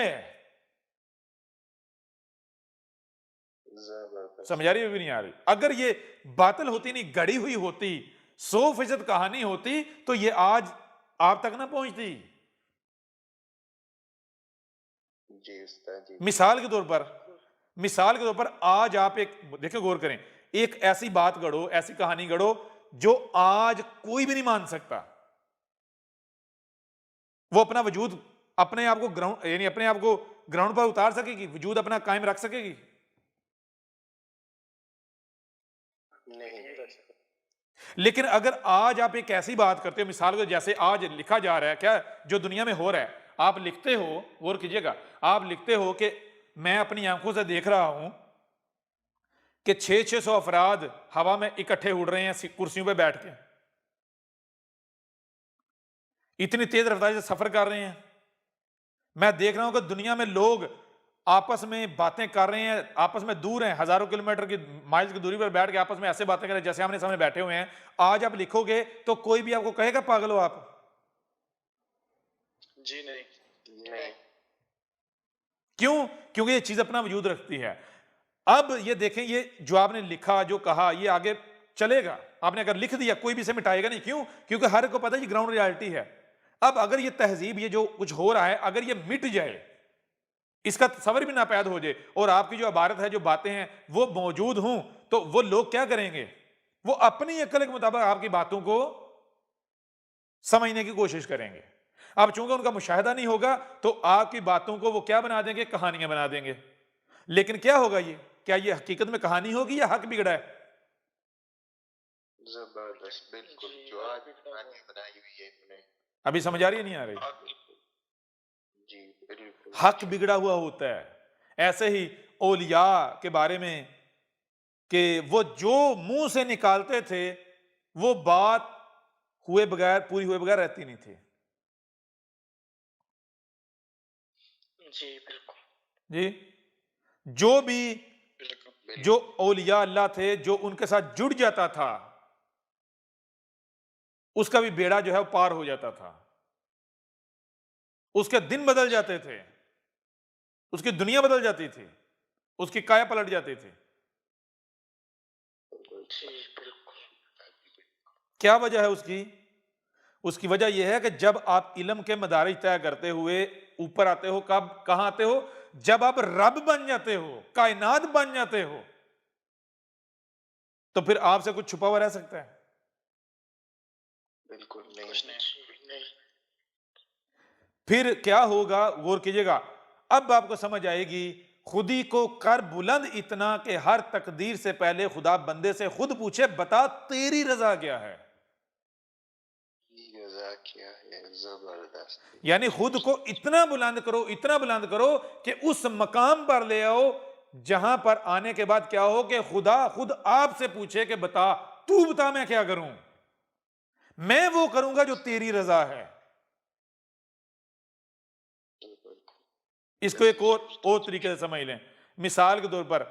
Speaker 1: समझ आ रही है भी नहीं आ रही? अगर ये बातिल होती नहीं, गढ़ी हुई होती, 100% कहानी होती, तो ये आज आप तक ना पहुंचती।
Speaker 4: जी उस्ताद जी।
Speaker 1: मिसाल के तौर पर आज आप एक देखिए, गौर करें, एक ऐसी बात गढ़ो, ऐसी कहानी गढ़ो जो आज कोई भी नहीं मान सकता। वो अपना वजूद, अपने आप को ग्राउंड, यानी अपने आप को ग्राउंड पर उतार सकेगी, वजूद अपना कायम रख सकेगी?
Speaker 4: नहीं रख सकते।
Speaker 1: लेकिन अगर आज आप एक ऐसी बात करते हो, मिसाल को जैसे आज लिखा जा रहा है, क्या जो दुनिया में हो रहा है, आप लिखते हो, गौर कीजिएगा, आप लिखते हो कि मैं अपनी आंखों से देख रहा हूं कि 600 अफराद हवा में इकट्ठे उड़ रहे हैं कुर्सियों पे बैठ के, इतनी तेज रफ्तार से सफर कर रहे हैं। मैं देख रहा हूं कि दुनिया में लोग आपस में बातें कर रहे हैं, आपस में दूर हैं, हजारों किलोमीटर की, माइल्स की दूरी पर बैठ के आपस में ऐसे बातें कर रहे हैं जैसे आमने सामने बैठे हुए हैं। आज आप लिखोगे तो कोई भी आपको कहेगा पागल हो आप?
Speaker 2: जी नहीं।
Speaker 4: नहीं।
Speaker 1: क्यों? क्योंकि ये चीज अपना वजूद रखती है। अब ये देखें, ये जो आपने लिखा, जो कहा, ये आगे चलेगा। आपने अगर लिख दिया, कोई भी इसे मिटाएगा नहीं। क्यों? क्योंकि हर को पता है ये ग्राउंड रियलिटी है। अब अगर ये तहजीब, ये जो कुछ हो रहा है, अगर ये मिट जाए, इसका तस्वर भी नापैद हो जाए और आपकी जो इबारत है, जो बातें हैं, वो मौजूद हों, तो वो लोग क्या करेंगे? वो अपनी अकल के मुताबिक आपकी बातों को समझने की कोशिश करेंगे। अब चूंकि उनका मुशाहिदा नहीं होगा, तो आपकी बातों को वो क्या बना देंगे? कहानियां बना देंगे। लेकिन क्या होगा ये? क्या ये हकीकत में कहानी होगी या हक बिगड़ा है?
Speaker 4: जबरदस्त, बिल्कुल जो आज कहानी बनाई हुई है इन्होंने।
Speaker 1: अभी समझ आ रही है, नहीं आ रही?
Speaker 4: जी बिल्कुल।
Speaker 1: हक बिगड़ा हुआ होता है। ऐसे ही औलिया के बारे में कि वो जो मुंह से निकालते थे, वो बात हुए बगैर, पूरी हुए बगैर रहती नहीं थी।
Speaker 2: जी बिल्कुल।
Speaker 1: जी, जो भी,
Speaker 2: बिल्कुल।
Speaker 1: जो औलिया अल्लाह थे, जो उनके साथ जुड़ जाता था, उसका भी बेड़ा जो है वो पार हो जाता था, उसके दिन बदल जाते थे, उसकी दुनिया बदल जाती थी, उसकी काया पलट जाती थी।
Speaker 2: जी बिल्कुल।
Speaker 1: क्या वजह है उसकी? उसकी वजह यह है कि जब आप इल्म के मदारिज तय करते हुए ऊपर आते हो, कब, कहां आते हो? जब आप रब बन जाते हो, कायनात बन जाते हो, तो फिर आपसे कुछ छुपा हुआ रह सकता है?
Speaker 4: बिल्कुल नहीं।
Speaker 2: कुछ नहीं।
Speaker 1: फिर क्या होगा? गौर कीजिएगा, अब आपको समझ आएगी। खुदी को कर बुलंद इतना कि हर तकदीर से पहले खुदा बंदे से खुद पूछे, बता तेरी रजा क्या है?
Speaker 4: रजा क्या है? जबरदस्त।
Speaker 1: यानी खुद को इतना बुलंद करो, इतना बुलंद करो कि उस मकाम पर ले आओ जहां पर आने के बाद क्या हो कि खुदा खुद आपसे पूछे कि बता, तू बता मैं क्या करूं? मैं वो करूंगा जो तेरी रजा है। इसको एक और तरीके से समझ लें। मिसाल के तौर पर,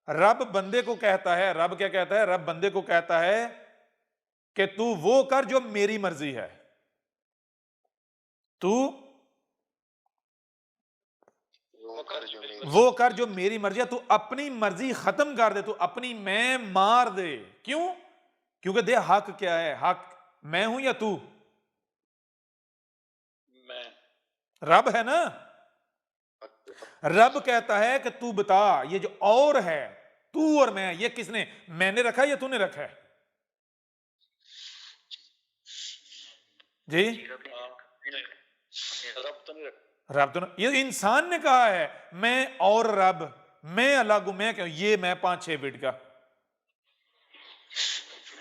Speaker 1: रब बंदे को कहता है, रब क्या कहता है? रब बंदे को कहता है कि तू वो कर जो मेरी मर्जी है, तू वो कर जो मेरी मर्जी है, तू अपनी मर्जी खत्म कर दे, तू अपनी मैं मार दे। क्यों? क्योंकि दे हक क्या है? हक मैं हूं या तू?
Speaker 2: मैं।
Speaker 1: रब है ना। रब कहता है कि तू बता, ये जो और है, तू और मैं, ये किसने, मैंने रखा है या तूने रखा है? जी,
Speaker 2: रब तो नहीं रखा।
Speaker 1: रब तो ये इंसान ने कहा है, मैं और रब, मैं अलग हूं, मैं क्यों? ये मैं 5-6 फीट का।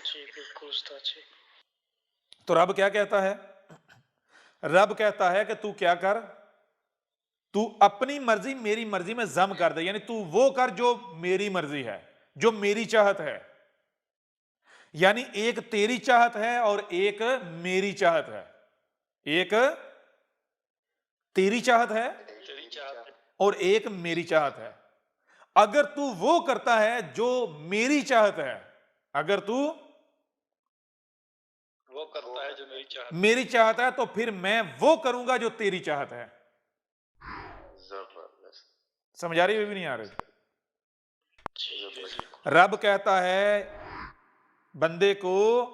Speaker 2: जी बिल्कुल उस्ताद जी।
Speaker 1: तो रब क्या कहता है? रब कहता है कि तू क्या कर, तू अपनी मर्जी मेरी मर्जी में जम कर दे, यानी तू वो कर जो मेरी मर्जी है, जो मेरी चाहत है। यानी एक तेरी चाहत है और एक मेरी चाहत है। एक तेरी चाहत है
Speaker 2: तेरी चाहत
Speaker 1: और एक मेरी चाहत है। अगर तू वो करता है जो मेरी चाहत है, अगर तू
Speaker 2: वो करता है जो
Speaker 1: मेरी चाहत है, तो फिर मैं वो करूंगा जो तेरी चाहत है।
Speaker 4: जबरदस्त।
Speaker 1: समझ आ रही है भी नहीं आ रही? रब कहता है बंदे को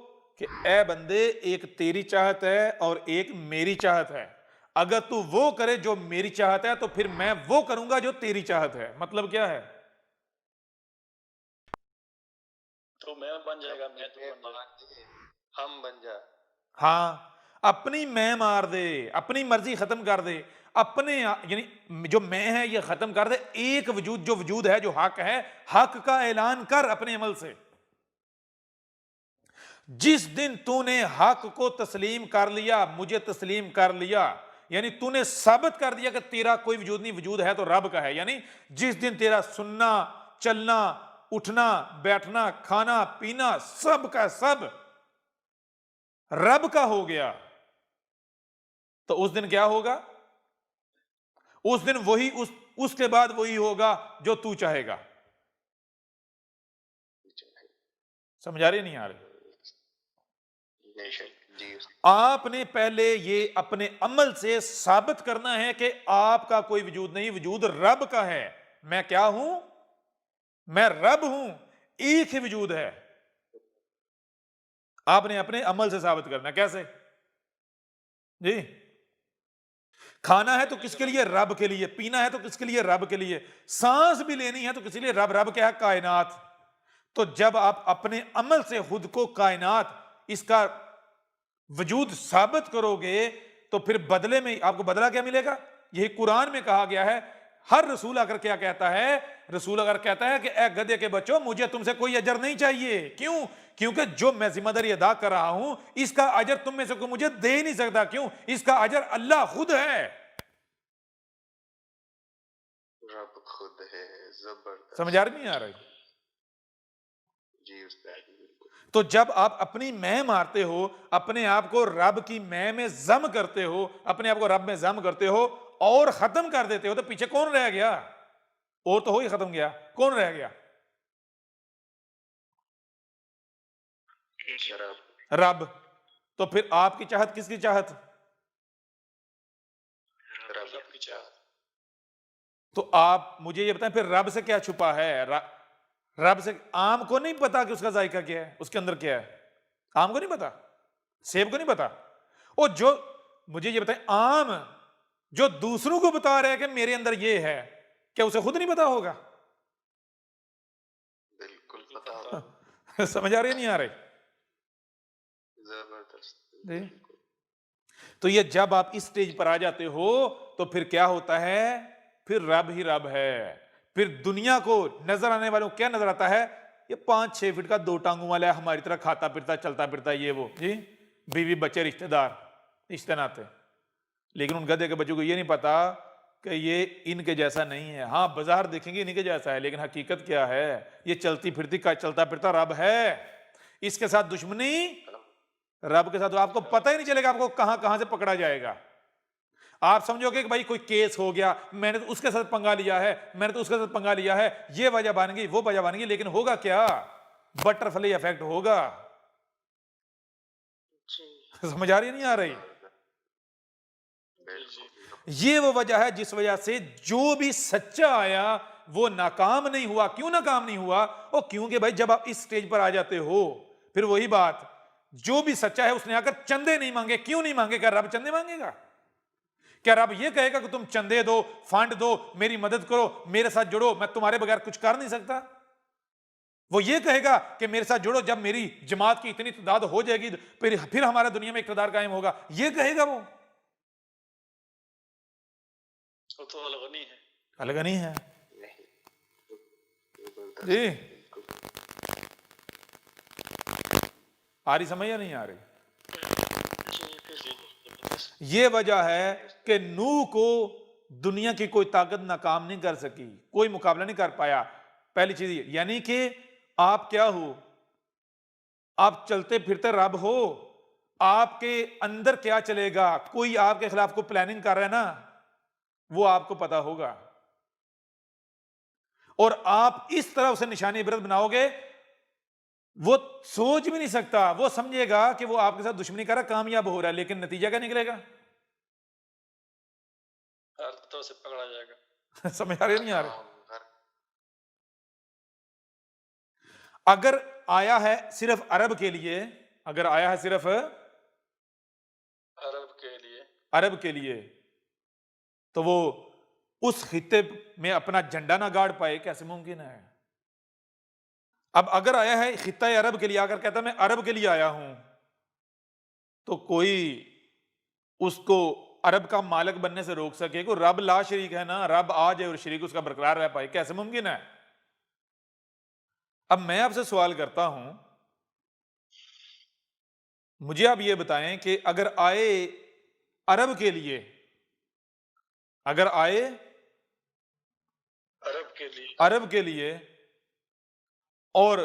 Speaker 1: कि ए बंदे, एक तेरी चाहत है और एक मेरी चाहत है। अगर तू वो करे जो मेरी चाहत है तो फिर मैं वो करूंगा जो तेरी चाहत है। मतलब क्या है?
Speaker 2: तो मैं बन जाएगा, मैं तो
Speaker 4: मैं
Speaker 2: बन जाएगा।
Speaker 4: मान दे, हम बन जा।
Speaker 1: हाँ, अपनी मैं मार दे, अपनी मर्जी खत्म कर दे, अपने यानी जो मैं है ये खत्म कर दे। एक वजूद जो वजूद है, जो हक है, हक का ऐलान कर अपने अमल से। जिस दिन तूने हक को तस्लीम कर लिया, मुझे तस्लीम कर लिया, यानी तूने साबित कर दिया कि तेरा कोई वजूद नहीं, वजूद है तो रब का है। यानी जिस दिन तेरा सुनना, चलना, उठना, बैठना, खाना, पीना, सब का सब रब का हो गया, तो उस दिन क्या होगा? उस दिन वही उसके बाद वही होगा जो तू चाहेगा। समझ आ रही नहीं आ रही?
Speaker 4: बेशक जी।
Speaker 1: आपने पहले ये अपने अमल से साबित करना है कि आपका कोई वजूद नहीं, वजूद रब का है। मैं क्या हूं? मैं रब हूं, एक ही वजूद है। आपने अपने अमल से साबित करना। कैसे जी? खाना है तो किसके लिए? रब के लिए। पीना है तो किसके लिए? रब के लिए। सांस भी लेनी है तो किसके लिए? रब। रब क्या है? कायनात। तो जब आप अपने अमल से खुद को कायनात, इसका वजूद साबित करोगे तो फिर बदले में आपको बदला क्या मिलेगा? यही कुरान में कहा गया है। हर रसूल अगर क्या कहता है? रसूल अगर कहता है कि ए गधे के बच्चों, मुझे तुमसे कोई अजर नहीं चाहिए। क्यों? क्योंकि जो मैं जिम्मेदारी अदा कर रहा हूं, इसका अजर तुम में से कोई मुझे दे नहीं सकता। क्यों? इसका अजर अल्लाह खुद है।
Speaker 4: रब खुद है। जबरदस्त।
Speaker 1: समझ आ रही नहीं आ रही?
Speaker 4: जी उस्ताद जी, बिल्कुल।
Speaker 1: तो जब आप अपनी मैं मारते हो, अपने आप को रब की मैं में जम करते हो, अपने आप को रब में जम करते हो और खत्म कर देते हो, तो पीछे कौन रह गया? और तो हो ही खत्म गया, कौन रह गया?
Speaker 3: एक ही
Speaker 4: शराब।
Speaker 1: रब। तो फिर आपकी चाहत किसकी चाहत?
Speaker 3: रब
Speaker 2: रब की चाहत।
Speaker 1: तो आप मुझे ये बताएं, फिर रब से क्या छुपा है? रब से आम को नहीं पता कि उसका जायका क्या है, उसके अंदर क्या है? आम को नहीं पता, सेब को नहीं पता। और जो मुझे ये बताएं, आम जो दूसरों को बता रहे हैं कि मेरे अंदर ये है, क्या उसे खुद नहीं पता होगा?
Speaker 4: बिल्कुल पता होगा।
Speaker 1: समझ आ रही है नहीं आ रही?
Speaker 4: जबरदस्त।
Speaker 1: जी।
Speaker 4: बिल्कुल।
Speaker 1: तो ये जब आप इस स्टेज पर आ जाते हो तो फिर क्या होता है? फिर रब ही रब है। फिर दुनिया को नजर आने वालों को क्या नजर आता है? ये 5-6 फीट का 2 टांगों वाला है, हमारी तरह खाता फिरता चलता फिरता, ये वो जी, बीवी बच्चे रिश्तेदार रिश्ते नाते। लेकिन उन गधे के बच्चों को ये नहीं पता कि ये इनके जैसा नहीं है। हाँ, बाजार देखेंगे इनके जैसा है, लेकिन हकीकत क्या है? ये चलती फिरती का चलता फिरता रब है। इसके साथ दुश्मनी रब के साथ, तो आपको पता ही नहीं चलेगा आपको कहां कहां से पकड़ा जाएगा। आप समझोगे कि भाई कोई केस हो गया, मैंने तो उसके साथ पंगा लिया है, मैंने तो उसके साथ पंगा लिया है, ये वजह बन गई, वो वजह बन गई, लेकिन होगा क्या? बटरफ्लाई इफेक्ट होगा। समझ आ रही नहीं आ रही? ये वो वजह है जिस वजह से जो भी सच्चा आया वो नाकाम नहीं हुआ। क्यों नाकाम नहीं हुआ? और क्योंकि भाई जब आप इस स्टेज पर आ जाते हो, फिर वही बात, जो भी सच्चा है उसने आकर चंदे नहीं मांगे। क्यों नहीं मांगे? क्या रब चंदे मांगेगा? क्या रब ये कहेगा कि तुम चंदे दो, फंड दो, मेरी मदद करो, मेरे साथ जुड़ो, मैं तुम्हारे बगैर कुछ कर नहीं सकता? वो ये कहेगा कि मेरे साथ जुड़ो, जब मेरी जमात की इतनी तादाद हो जाएगी फिर हमारा दुनिया में इक़्तिदार कायम होगा, ये कहेगा वो?
Speaker 2: वो तो अलग नहीं है।
Speaker 1: अलग नहीं है
Speaker 4: जबरदस्त।
Speaker 1: जी।
Speaker 4: बिल्कुल।
Speaker 1: आ रही समझ या नहीं आ रही?
Speaker 2: जी।
Speaker 1: ये वजह है कि नूह को दुनिया की कोई ताकत नाकाम नहीं कर सकी, कोई मुकाबला नहीं कर पाया। पहली चीज यानी कि आप क्या हो? आप चलते फिरते रब हो। आपके अंदर क्या चलेगा? कोई आपके खिलाफ को प्लानिंग कर रहा है ना, वो आपको पता होगा। और आप इस तरह उसे निशानी इबरत बनाओगे, वो सोच भी नहीं सकता। वो समझेगा कि वो आपके साथ दुश्मनी कर रहा, कामयाब हो रहा है, लेकिन नतीजा क्या निकलेगा?
Speaker 2: हर तरह से पकड़ा जाएगा।
Speaker 1: समझ आ रही नहीं आ रही?
Speaker 4: हाँ,
Speaker 1: अगर आया है सिर्फ अरब के लिए, अगर आया है सिर्फ अरब के लिए, तो वो उस खित्ते में अपना झंडा ना गाड़ पाए, कैसे मुमकिन है? अब अगर आया है खित्ता अरब के लिए, आकर कहता मैं अरब के लिए आया हूं, तो कोई उसको अरब का मालिक बनने से रोक सके? को रब ला शरीक है ना, रब आ जाए और शरीक उसका बरकरार रह पाए, कैसे मुमकिन है? अब मैं आपसे सवाल करता हूं, मुझे आप ये बताएं कि अगर आए अरब के लिए, अगर आए अरब के लिए और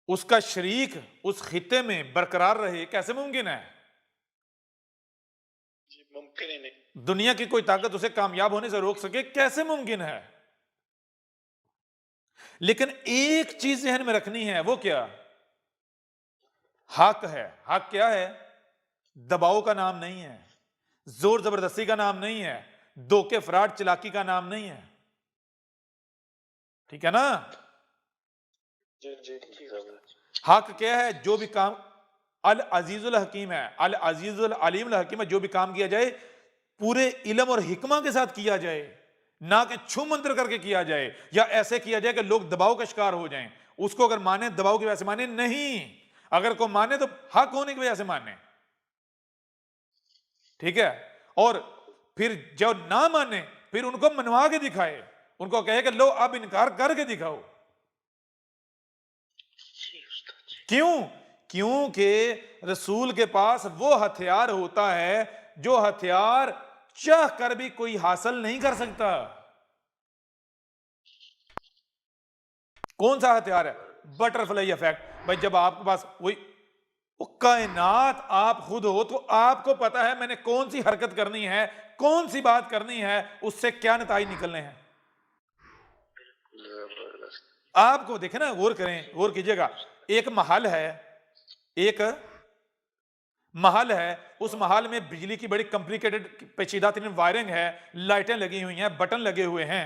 Speaker 1: उसका शरीक उस खित्ते में बरकरार रहे, कैसे मुमकिन है?
Speaker 5: मुमकिन ही नहीं।
Speaker 1: दुनिया की कोई ताकत उसे कामयाब होने से रोक सके, कैसे मुमकिन है? लेकिन एक चीज जहन में रखनी है, वो क्या? हक है। हक क्या है? दबाव का नाम नहीं है, जोर जबरदस्ती का नाम नहीं है, धोखे फ्रॉड चालाकी का नाम नहीं है, ठीक है ना?
Speaker 5: जी
Speaker 1: हक क्या है? जो भी काम, अल अजीजुल हकीम है, अल अजीजुल अलीम हकीम है, जो भी काम किया जाए पूरे इल्म और हिकमा के साथ किया जाए, ना कि छू मंत्र करके किया जाए या ऐसे किया जाए कि लोग दबाव का शिकार हो जाएं। उसको अगर माने दबाव की वजह से माने नहीं, अगर को माने तो हक होने की वजह से माने, ठीक है? और फिर जब ना माने फिर उनको मनवा के दिखाए, उनको कहे कि लो अब इनकार करके दिखाओ। क्यों? क्योंकि रसूल के पास वो हथियार होता है जो हथियार चाह कर भी कोई हासिल नहीं कर सकता। कौन सा हथियार है? Butterfly effect. भाई जब आपके पास वही वो कायनात आप खुद हो, तो आपको पता है मैंने कौन सी हरकत करनी है, कौन सी बात करनी है, उससे क्या नतीजे निकलने हैं। आपको देखे ना, गौर करें, गौर कीजिएगा। एक महल है, एक महल है, उस महल में बिजली की बड़ी कॉम्प्लिकेटेड पेचीदा तरीन वायरिंग है, लाइटें लगी हुई हैं, बटन लगे हुए हैं।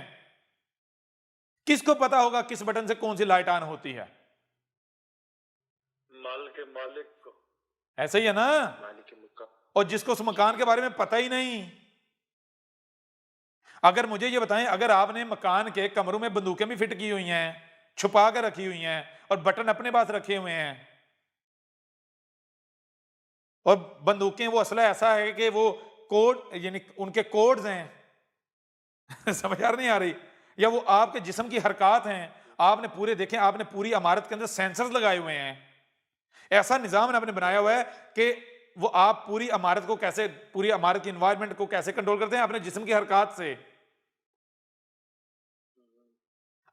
Speaker 1: किसको पता होगा किस बटन से कौन सी लाइट ऑन होती है?
Speaker 5: माल के मालिक को।
Speaker 1: ऐसे ही है ना?
Speaker 5: मालिक के मुक्का।
Speaker 1: और जिसको उस मकान के बारे में पता ही नहीं। अगर मुझे ये बताएं, अगर आपने मकान के कमरों में बंदूकें भी फिट की हुई हैं, छुपा कर रखी हुई हैं, और बटन अपने पास रखे हुए हैं, और बंदूकें वो असला ऐसा है कि वो कोड यानी उनके कोड्स हैं समझ आ नहीं आ रही, या वो आपके जिस्म की हरकत हैं, आपने पूरे देखें, आपने पूरी इमारत के अंदर सेंसर्स लगाए हुए हैं, ऐसा निजाम आपने बनाया हुआ है कि वो आप पूरी इमारत को कैसे, पूरी इमारत की एनवायरनमेंट को कैसे कंट्रोल करते हैं? अपने जिस्म की हरकत से।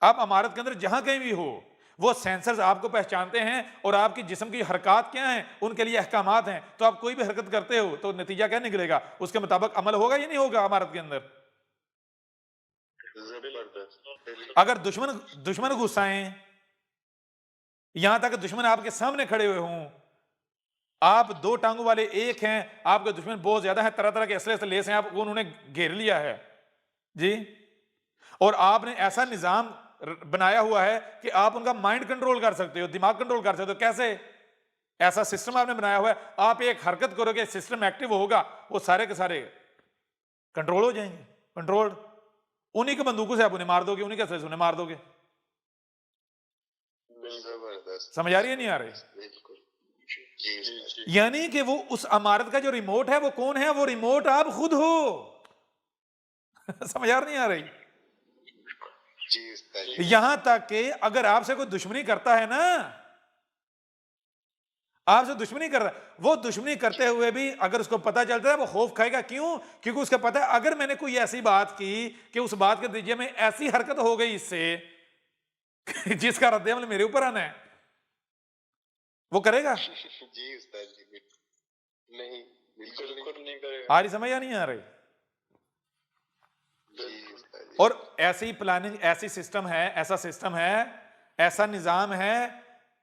Speaker 1: आप इमारत के अंदर जहां कहीं भी हो, वो सेंसर्स आपको पहचानते हैं और आपकी जिस्म की हरकत क्या हैं उनके लिए अहकामात हैं। तो आप कोई भी हरकत करते हो तो नतीजा क्या निकलेगा, उसके मुताबिक अमल होगा या नहीं होगा इमारत के अंदर? अगर दुश्मन गुस्साएं, यहां तक दुश्मन आपके सामने खड़े हुए हों, आप दो टांगों वाले एक हैं, आपके दुश्मन बहुत ज्यादा है, तरह तरह के असले से लेस हैं, आप उन्होंने घेर लिया है जी, और आपने ऐसा निजाम बनाया हुआ है कि आप उनका माइंड कंट्रोल कर सकते हो, दिमाग कंट्रोल कर सकते हो। कैसे? ऐसा सिस्टम आपने बनाया हुआ है, आप एक हरकत करोगे, सिस्टम एक्टिव होगा, वो सारे के सारे कंट्रोल हो जाएंगे। कंट्रोल उन्हीं के बंदूकों से आप उन्हें मार दोगे, उन्हीं के से उन्हें मार दोगे। समझ आ रही है नहीं आ रही? यानी कि वो उस इमारत का जो रिमोट है वो कौन है? वो रिमोट आप खुद हो समझ आ नहीं आ रही? यहां तक कि अगर आपसे कोई दुश्मनी करता है ना, आपसे दुश्मनी कर रहा है, वो दुश्मनी करते हुए भी अगर उसको पता चलता है वो खौफ खाएगा। क्यों? क्योंकि उसको पता है अगर मैंने कोई ऐसी बात की कि उस बात के नतीजे में ऐसी हरकत हो गई इससे जिसका रद्द-ए-अमल मेरे ऊपर आना है, वो करेगा?
Speaker 4: जी उस्ताद जी, नहीं, बिल्कुल नहीं
Speaker 5: करेगा।
Speaker 1: आ रही समझ या नहीं आ रही? और ऐसी प्लानिंग, ऐसी सिस्टम है, ऐसा सिस्टम है, ऐसा निजाम है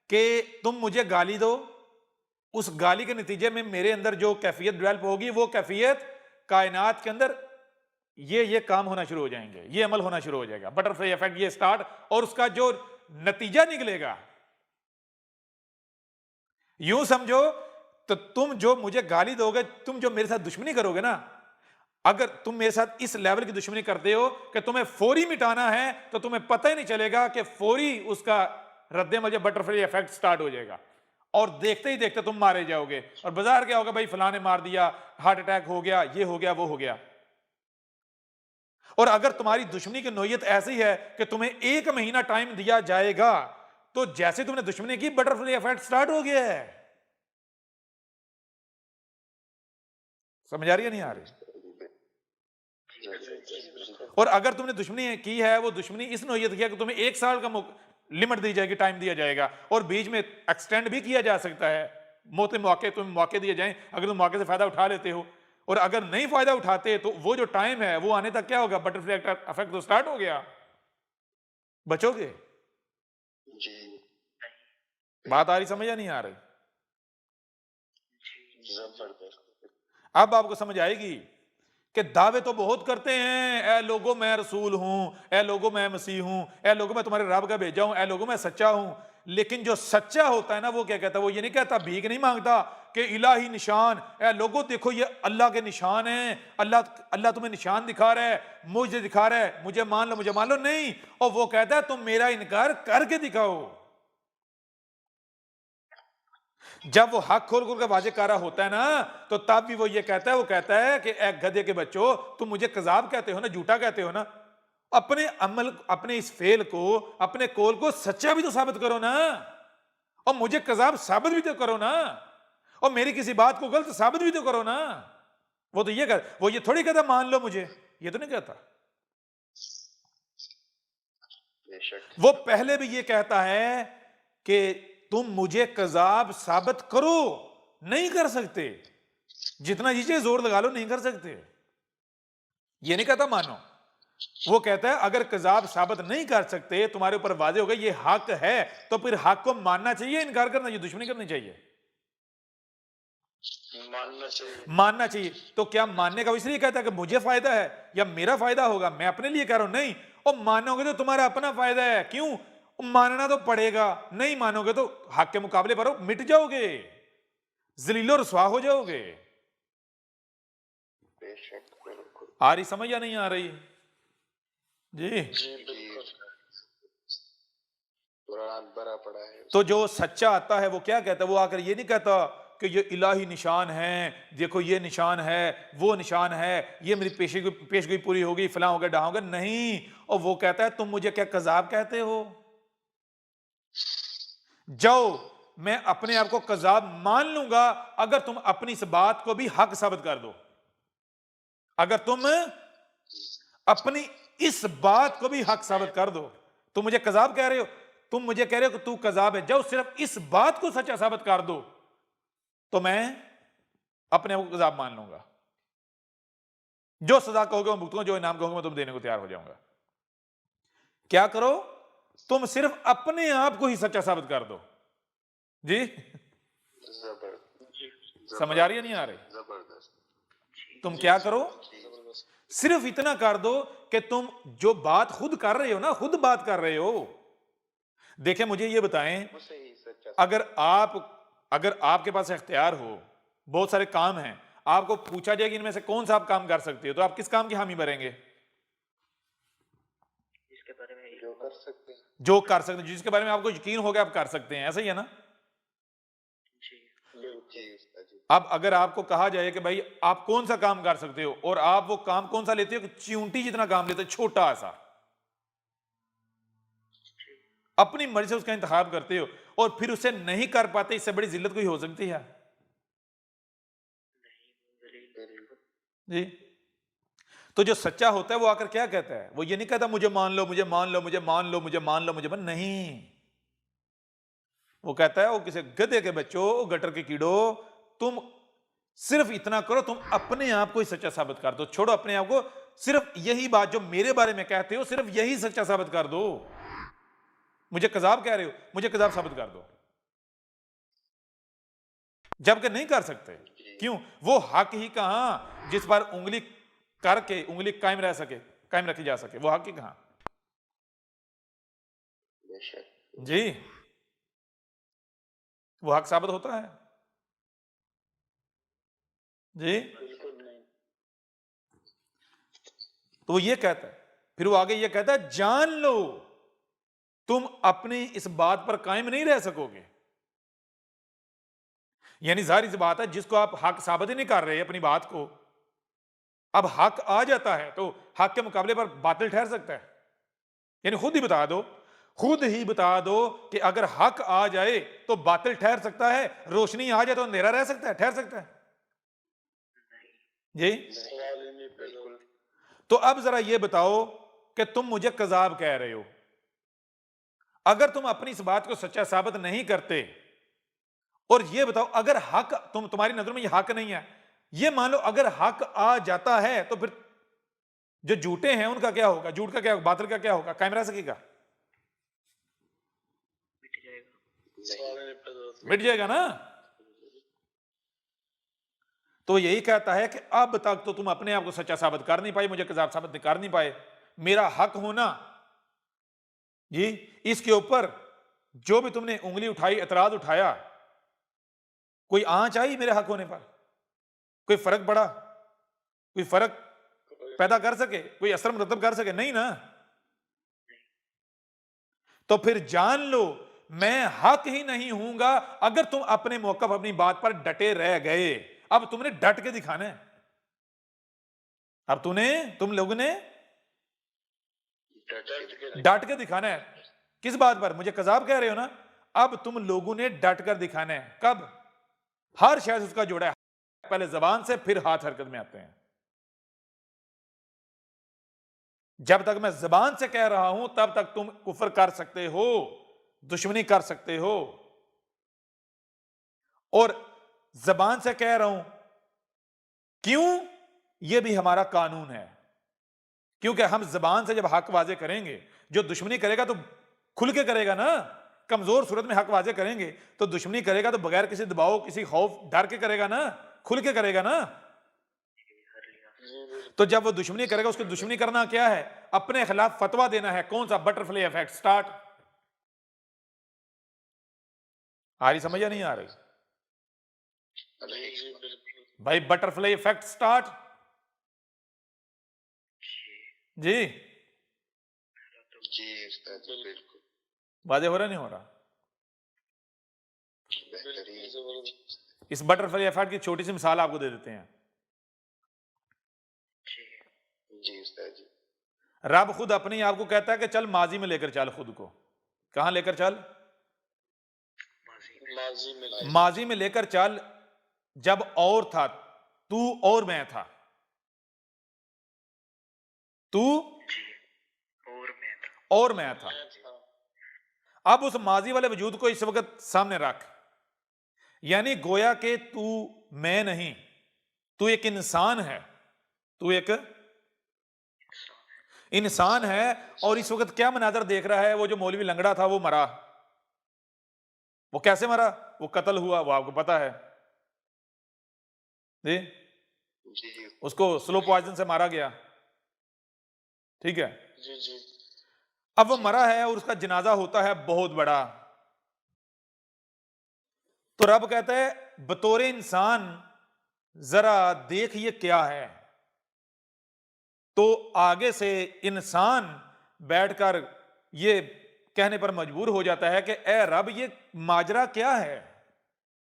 Speaker 1: कि तुम मुझे गाली दो, उस गाली के नतीजे में मेरे अंदर जो कैफियत डेवलप होगी, वो कैफियत कायनात के अंदर ये काम होना शुरू हो जाएंगे, ये अमल होना शुरू हो जाएगा, बटरफ्लाई इफेक्ट ये स्टार्ट, और उसका जो नतीजा निकलेगा। यूं समझो तो तुम जो मुझे गाली दोगे, तुम जो मेरे साथ दुश्मनी करोगे ना, अगर तुम मेरे साथ इस लेवल की दुश्मनी करते हो कि तुम्हें फौरी मिटाना है, तो तुम्हें पता ही नहीं चलेगा कि फौरी उसका रद्द-ए-अमल, बटरफ्लाई इफेक्ट स्टार्ट हो जाएगा और देखते ही देखते तुम मारे जाओगे और बाजार क्या होगा, भाई फलाने मार दिया, हार्ट अटैक हो गया, ये हो गया, वो हो गया। और अगर तुम्हारी दुश्मनी की नोयत ऐसी है कि तुम्हें 1 महीना टाइम दिया जाएगा, तो जैसे तुमने दुश्मनी की, बटरफ्लाई इफेक्ट स्टार्ट हो गया है। समझ आ रही है नहीं आ रही? और अगर तुमने दुश्मनी की है, वो दुश्मनी इस नोयत की है कि तुम्हें 1 साल का लिमिट दी जाएगी, टाइम दिया जाएगा, और बीच में एक्सटेंड भी किया जा सकता है, मौके तुम्हें मौके दिए जाएं अगर तुम मौके से फायदा उठा लेते हो। और अगर नहीं फायदा उठाते तो वो जो टाइम है वो आने तक क्या होगा, बटरफ्लाई इफेक्ट तो स्टार्ट हो गया, बचोगे।
Speaker 4: जी
Speaker 1: बात आ रही, समझ या नहीं आ रही?
Speaker 5: जबरदस्त।
Speaker 1: अब आपको समझ आएगी कि दावे तो बहुत करते हैं, ए लोगों मैं रसूल हूं, ए लोगों मैं मसीह हूं, ए लोगों मैं तुम्हारे रब का भेजा हूं, ए लोगों मैं सच्चा हूं। लेकिन जो सच्चा होता है ना, वो क्या कहता है? वो ये नहीं कहता, भीख नहीं मांगता कि इलाही निशान, ए लोगों देखो ये अल्लाह के निशान हैं, अल्लाह तुम्हें निशान दिखा रहा है, मुझे दिखा रहा है, मुझे मान लो, मुझे मान लो। नहीं, और वो कहता है तुम मेरा इनकार करके दिखाओ। जब वो हक खोल खोल कर वाजे कर रहा होता है ना, तो तब भी वो ये कहता है, वो कहता है कि ए गधे के बच्चों, तुम मुझे कजाब कहते हो ना, झूठा कहते हो ना, अपने अमल, अपने इस फेल को, अपने कौल को सच्चा भी तो साबित करो ना, और मुझे कजाब साबित भी तो करो ना, और मेरी किसी बात को गलत साबित भी तो करो ना। वो तो ये कर, वो ये थोड़ी कहता मान लो मुझे, ये तो नहीं कहता।
Speaker 4: बेशक
Speaker 1: वो पहले भी ये कहता है कि तुम मुझे कजाब साबित करो, नहीं कर सकते, जितना चीजें जोर लगा लो नहीं कर सकते। ये नहीं कहता मानो, वो कहता है अगर कजाब साबित नहीं कर सकते, तुम्हारे ऊपर वादे हो गए ये हक है, तो फिर हक को मानना चाहिए, इनकार करना चाहिए, दुश्मनी करनी चाहिए?
Speaker 5: मानना चाहिए।
Speaker 1: मानना चाहिए। तो क्या मानने का इसलिए कहता है कि मुझे फायदा है या मेरा फायदा होगा, मैं अपने लिए कह रहा हूं? नहीं, और मानोगे तो तुम्हारा अपना फायदा है। क्यों? मानना तो पड़ेगा, नहीं मानोगे तो हक के मुकाबले पर मिट जाओगे, जलीलो रसवा हो जाओगे।
Speaker 4: बेशक बिल्कुल
Speaker 1: आ रही समझ या नहीं आ रही? जी,
Speaker 5: जी बिल्कुल।
Speaker 4: कुरान भरा पड़ा है।
Speaker 1: तो जो सच्चा आता है वो क्या कहता है? वो आकर ये नहीं कहता कि ये इलाही निशान है, देखो ये निशान है, वो निशान है, ये मेरी पेशगी पूरी होगी, फलां होगा, डा होगा। नहीं, और वो कहता है तुम मुझे क्या कजाब कहते हो? जाओ, मैं अपने आप को कजाब मान लूंगा अगर तुम अपनी इस बात को भी हक साबित कर दो। अगर तुम अपनी इस बात को भी हक साबित कर दो, तुम मुझे कजाब कह रहे हो, तुम मुझे कह रहे हो कि तू कजाब है, जाओ सिर्फ इस बात को सच्चा साबित कर दो, तो मैं अपने आप को कजाब मान लूंगा। जो सजा कहोगे मैं भुगतूंगा, जो इनाम कहोगे मैं तुम देने को तैयार हो जाऊंगा। क्या करो? तुम सिर्फ अपने आप को ही सच्चा साबित कर दो। जी,
Speaker 4: जबरदस्त
Speaker 1: समझ आ रही है नहीं आ रही?
Speaker 4: जबरदस्त।
Speaker 1: तुम क्या करो? सिर्फ इतना कर दो कि तुम जो बात खुद कर रहे हो ना, खुद बात कर रहे हो। देखें, मुझे ये बताएं,
Speaker 4: उसे ही सच्चा
Speaker 1: अगर आपके पास इख्तियार हो, बहुत सारे काम हैं, आपको पूछा जाए कि इनमें से कौन सा आप काम कर सकते हो, तो आप किस काम की हामी भरेंगे?
Speaker 3: इसके बारे में
Speaker 4: जो कर सकते हैं।
Speaker 1: जो कर सकते हैं, जिसके बारे में आपको यकीन हो गया आप कर सकते हैं। ऐसा ही है ना?
Speaker 3: जी
Speaker 4: जी उस्ताद जी।
Speaker 1: अब अगर आपको कहा जाए कि भाई आप कौन सा काम कर सकते हो, और आप वो काम कौन सा लेते हो? चींटी जितना काम लेते हो, छोटा सा, अपनी मर्जी से उसका इंतखाब करते हो, और फिर उसे नहीं कर पाते, इससे बड़ी जिल्लत कोई हो सकती है? जी, तो जो सच्चा होता है वो आकर क्या कहता है? वो ये नहीं कहता मुझे मान लो, मुझे मान लो, मुझे मान लो, मुझे मान लो, मुझे मान, नहीं। वो कहता है, वो किसी गधे के बच्चों, गटर के कीड़ो, तुम सिर्फ इतना करो, तुम अपने आप को ही सच्चा साबित कर दो। छोड़ो अपने आप को, सिर्फ यही बात जो मेरे बारे में कहते हो, सिर्फ यही सच्चा साबित कर दो। मुझे कजाब कह रहे हो, मुझे कजाब साबित कर दो। जबकि नहीं कर सकते। क्यों? वो हक ही कहां जिस पर उंगली करके उंगली कायम रह सके, कायम रखी जा सके, वो हक ही कहां?
Speaker 4: बेशक
Speaker 1: जी, वो हक साबित होता है जी।
Speaker 5: बिल्कुल नहीं।
Speaker 1: तो वो ये कहता है, फिर वो आगे ये कहता है, जान लो तुम अपनी इस बात पर कायम नहीं रह सकोगे। यानी जाहिर सी बात है, जिसको आप हक साबित ही नहीं कर रहे अपनी बात को, अब हक आ जाता है तो हक के मुकाबले पर बातिल ठहर सकता है। यानी खुद ही बता दो, खुद ही बता दो कि अगर हक आ जाए तो बातिल ठहर सकता है, रोशनी आ जाए तो अंधेरा रह सकता है, ठहर सकता है जी।
Speaker 5: सवाल ही नहीं पैदा।
Speaker 1: तो अब जरा ये बताओ कि तुम मुझे कजाब कह रहे हो, अगर तुम अपनी इस बात को सच्चा साबित नहीं करते, और ये बताओ अगर हक तुम्हारी नजर में ये हक नहीं है, ये मान लो अगर हक आ जाता है तो फिर जो झूठे हैं उनका क्या होगा, झूठ का क्या होगा, बातिल का क्या होगा, कायम रह सकेगा?
Speaker 3: मिट जाएगा।
Speaker 5: सवाल ही नहीं पैदा होता।
Speaker 1: मिट जाएगा ना। तो यही कहता है कि अब तक तो तुम अपने आप को सच्चा साबित कर नहीं पाए, मुझे कजाब साबित कर नहीं पाए, मेरा हक होना जी, इसके ऊपर जो भी तुमने उंगली उठाई, एतराज उठाया, कोई आंच आई मेरे हक होने पर? कोई फर्क पड़ा? कोई फर्क पैदा कर सके, कोई असर मुरतब कर सके? नहीं ना। तो फिर जान लो मैं हक ही नहीं हूंगा अगर तुम अपने मौकफ, अपनी बात पर डटे रह गए। अब तुमने डट के दिखाना है, अब तुम लोगों ने डट के दिखाना है। किस बात पर? मुझे कजाब कह रहे हो ना, अब तुम लोगों ने डट कर दिखाना है। कब? हर शख्स उसका जोड़ा है, पहले जबान से फिर हाथ हरकत में आते हैं। जब तक मैं जबान से कह रहा हूं तब तक तुम कुफर कर सकते हो, दुश्मनी कर सकते हो, और जबान से कह रहा हूं क्यों? यह भी हमारा कानून है, क्योंकि हम जबान से जब हक वाजे करेंगे, जो दुश्मनी करेगा तो खुल के करेगा ना। कमजोर सूरत में हक वाजे करेंगे तो दुश्मनी करेगा तो बगैर किसी दबाव, किसी खौफ, डर के करेगा ना, खुल के करेगा ना। तो जब वो दुश्मनी करेगा, उसकी दुश्मनी करना क्या है? अपने खिलाफ फतवा देना है। कौन सा? Butterfly effect. स्टार्ट। आ रही समझ या नहीं आ रही
Speaker 5: जी बिल्कुल।
Speaker 1: भाई? बटरफ्लाई इफेक्ट स्टार्ट जी।
Speaker 4: जी उस्ताद जी, बिल्कुल
Speaker 1: वाजे हो रहा नहीं हो रहा?
Speaker 4: बेहतरीन।
Speaker 5: जबरदस्त।
Speaker 1: इस बटरफ्लाई इफेक्ट की छोटी सी मिसाल आपको दे देते हैं।
Speaker 4: जी उस्ताद जी।
Speaker 1: रब खुद अपने आप को कहता है कि चल माजी में लेकर चल खुद को। कहां लेकर चल?
Speaker 5: माजी में।
Speaker 1: माजी में लेकर चल, जब और था तू और मैं था, तू और मैं था। अब उस माजी वाले वजूद को इस वक्त सामने रख, यानी गोया के तू मैं नहीं, तू एक इंसान है, तू एक इंसान है। और इस वक्त क्या मनाजर देख रहा है? वो जो मौलवी लंगड़ा था वो मरा। वो कैसे मरा? वो कत्ल हुआ, वो आपको पता है जी।
Speaker 4: जी
Speaker 1: उसको स्लो पॉइजन से मारा गया, ठीक है।
Speaker 5: जी जी।
Speaker 1: अब वो मरा है और उसका जनाजा होता है बहुत बड़ा। तो रब कहता है बतौर इंसान जरा देख ये क्या है। तो आगे से इंसान बैठकर ये कहने पर मजबूर हो जाता है कि ए रब ये माजरा क्या है,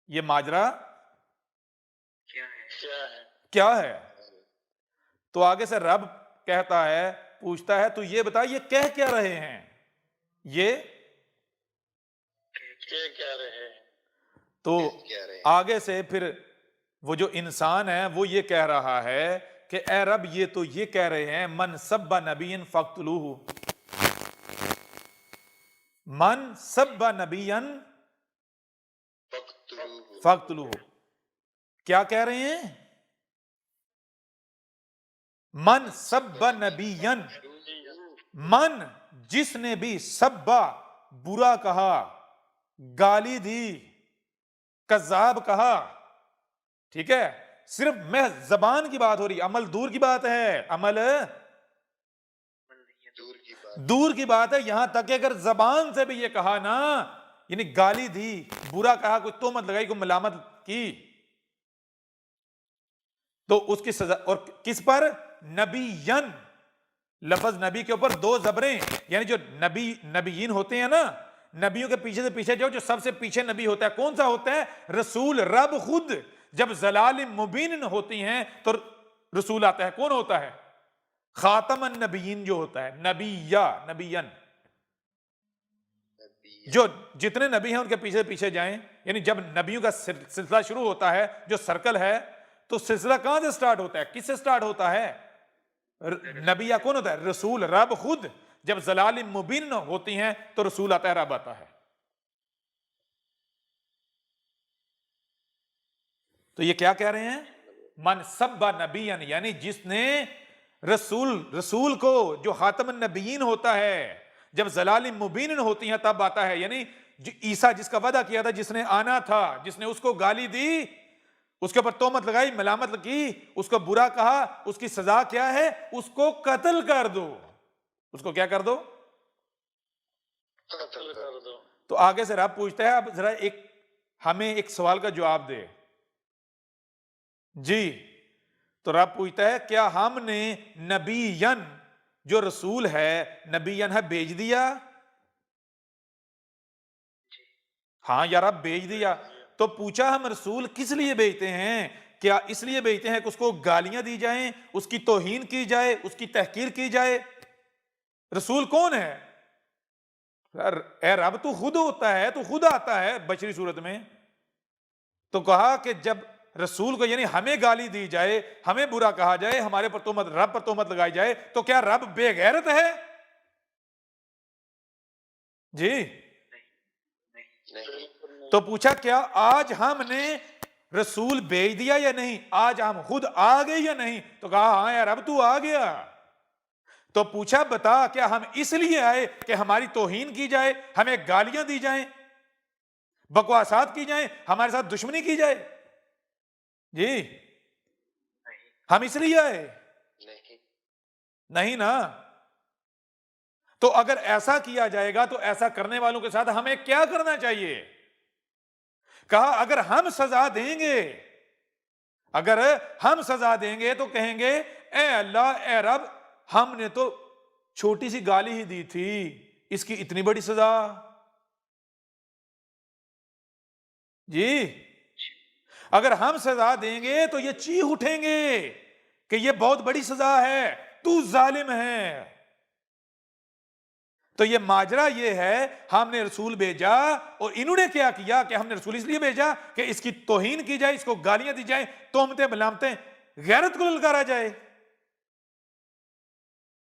Speaker 1: ये माजरा
Speaker 3: क्या है?
Speaker 5: क्या है?
Speaker 1: क्या है। तो आगे से रब कहता है, पूछता है, तू ये बता ये कह क्या रहे हैं, ये
Speaker 5: क्या रहे हैं?
Speaker 1: तो
Speaker 4: क्या रहे हैं?
Speaker 1: आगे से फिर वो जो इंसान है वो ये कह रहा है कि ए रब ये तो ये कह रहे हैं मन सब्बा नबीयन फक्तलूहु, मन सब्बा नबीयन
Speaker 4: फक्तलूहु।
Speaker 1: फक्तलूहु। क्या कह रहे हैं? मन सब्बा नबीयन, मन जिसने भी सब्बा बुरा कहा, गाली दी, कज़ाब कहा, ठीक है। सिर्फ महज जबान की बात हो रही, अमल दूर की बात है, अमल
Speaker 4: दूर की बात
Speaker 1: दूर की बात है, यहां तक कि अगर जबान से भी ये कहा ना, यानी गाली दी, बुरा कहा, कोई तोहमत लगाई, कोई मलामत की, तो उसकी सजा। और किस पर? नबीयन, लफ्ज नबी के ऊपर दो जबरें, यानी जो नबीयीन होते हैं ना, नबियों के पीछे से पीछे जो सबसे पीछे नबी होता है, कौन सा होता है? रसूल। रब खुद जब जलाल मुबीन होती हैं तो रसूल आता है। कौन होता है? खातमन नबीयीन जो होता है, नबीयन, जो जितने नबी हैं उनके पीछे पीछे जाएं। यानी जब नबियों का सिलसिला शुरू होता है, जो सर्कल है, तो सिलसिला कहां से स्टार्ट होता है? किससे स्टार्ट होता है? नबी या कौन होता है? रसूल। रब खुद जब जलाल मुबीन होती हैं तो रसूल आता है, रब आता है। तो ये क्या कह रहे हैं? मन सब्बा नबीयन, यानी जिसने रसूल को, जो खातमन नबीयीन होता है, जब जलाल मुबीन होती हैं तब आता है। यानी ईसा जिसका वादा किया था, जिसने आना था, जिसने उसको गाली दी, उसके ऊपर तोहमत लगाई, मलामत की, उसको बुरा कहा, उसकी सजा क्या है? उसको कत्ल कर दो। उसको क्या कर दो?
Speaker 5: कत्ल कर दो।
Speaker 1: तो आगे से रब पूछता है, अब जरा हमें एक सवाल का जवाब दे जी। तो रब पूछता है, क्या हमने नबीयन, जो रसूल है, नबीयन है, भेज दिया? हाँ यार, अब भेज दिया। तो पूछा, हम रसूल किस लिए भेजते हैं? क्या इसलिए भेजते हैं कि उसको गालियां दी जाएं, उसकी तौहीन की जाए, उसकी तहकीर की जाए? रसूल कौन है? ए रब तू खुद होता है, तू खुद आता है बशरी सूरत में। तो कहा कि जब रसूल को, यानी हमें गाली दी जाए, हमें बुरा कहा जाए, हमारे पर तोहमत, रब पर तोहमत लगाई जाए, तो क्या रब बेगैरत है? जी
Speaker 4: नहीं।
Speaker 1: तो पूछा, क्या आज हमने रसूल भेज दिया या नहीं? आज हम खुद आ गए या नहीं? तो कहा हाँ यार, अब तू आ गया। तो पूछा, बता, क्या हम इसलिए आए कि हमारी तौहीन की जाए, हमें गालियां दी जाएं, बकवासात की जाएं, हमारे साथ दुश्मनी की जाए? जी, हम इसलिए आए? नहीं ना। तो अगर ऐसा किया जाएगा तो ऐसा करने वालों के साथ हमें क्या करना चाहिए? कहा, अगर हम सजा देंगे, अगर हम सजा देंगे तो कहेंगे, ए अल्लाह, ए रब, हमने तो छोटी सी गाली ही दी थी, इसकी इतनी बड़ी सजा? जी, अगर हम सजा देंगे तो ये चीख उठेंगे कि ये बहुत बड़ी सजा है, तू जालिम है। तो ये माजरा ये है, हमने रसूल भेजा और इन्होंने क्या किया कि हमने रसूल इसलिए भेजा कि इसकी तौहीन की जाए, इसको गालियां दी जाए, तोहमतें मलामतें, गैरत को ललकारा जाए।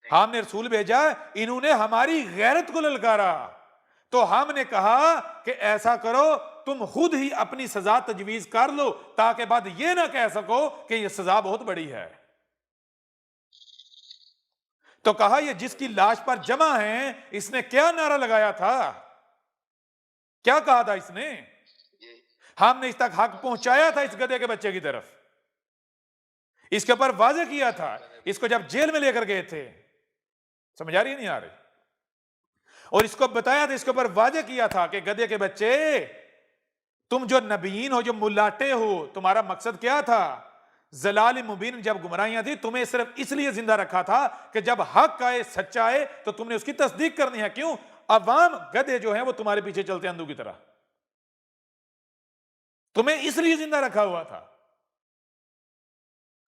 Speaker 1: हमने रसूल भेजा, इन्होंने हमारी गैरत को ललकारा। तो हमने कहा कि ऐसा करो, तुम खुद ही अपनी सजा तजवीज कर लो, ताकि बाद ये ना कह सको कि यह सजा बहुत बड़ी है। तो कहा, ये जिसकी लाश पर जमा है, इसने क्या नारा लगाया था? क्या कहा था इसने? हमने इस तक हक पहुंचाया था इस गधे के बच्चे की तरफ, इसके ऊपर वाजे किया था, इसको जब जेल में लेकर गए थे। समझ आ रही नहीं आ रही? और इसको बताया था, इसके ऊपर वाजे किया था कि गधे के बच्चे, तुम जो नबीयीन हो, जो मुलाटे हो, तुम्हारा मकसद क्या था? जलाल मुबीन जब गुमराहियां थी, तुम्हें सिर्फ इसलिए जिंदा रखा था कि जब हक आए, सच्चा आए, तो तुमने उसकी तस्दीक करनी है। क्यों? अवाम गधे जो है वो तुम्हारे पीछे चलते हैं अंधों की तरह, तुम्हें इसलिए जिंदा रखा हुआ था।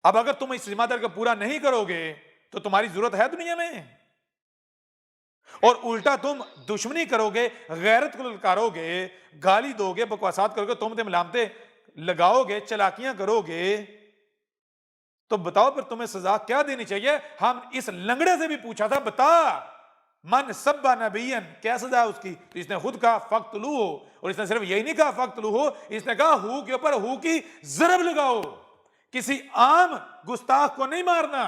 Speaker 1: अब अगर तुम इस जिम्मेदारी को पूरा नहीं करोगे तो तुम्हारी जरूरत है दुनिया में, और उल्टा तुम दुश्मनी करोगे, गैरत को ललकारोगे, गाली दोगे, बकवासात करोगे, तोहमतें मलामतें लगाओगे, चलाकियां करोगे, तो बताओ फिर तुम्हें सजा क्या देनी चाहिए? हम इस लंगड़े से भी पूछा था, बता, मन सब्बा नबीयन, क्या सजा उसकी? तो इसने खुद कहा फक्तलू हो, और इसने सिर्फ यही नहीं कहा फक्तलू हो, इसने कहा हु के ऊपर हु की जरब लगाओ। किसी आम गुस्ताख को नहीं मारना,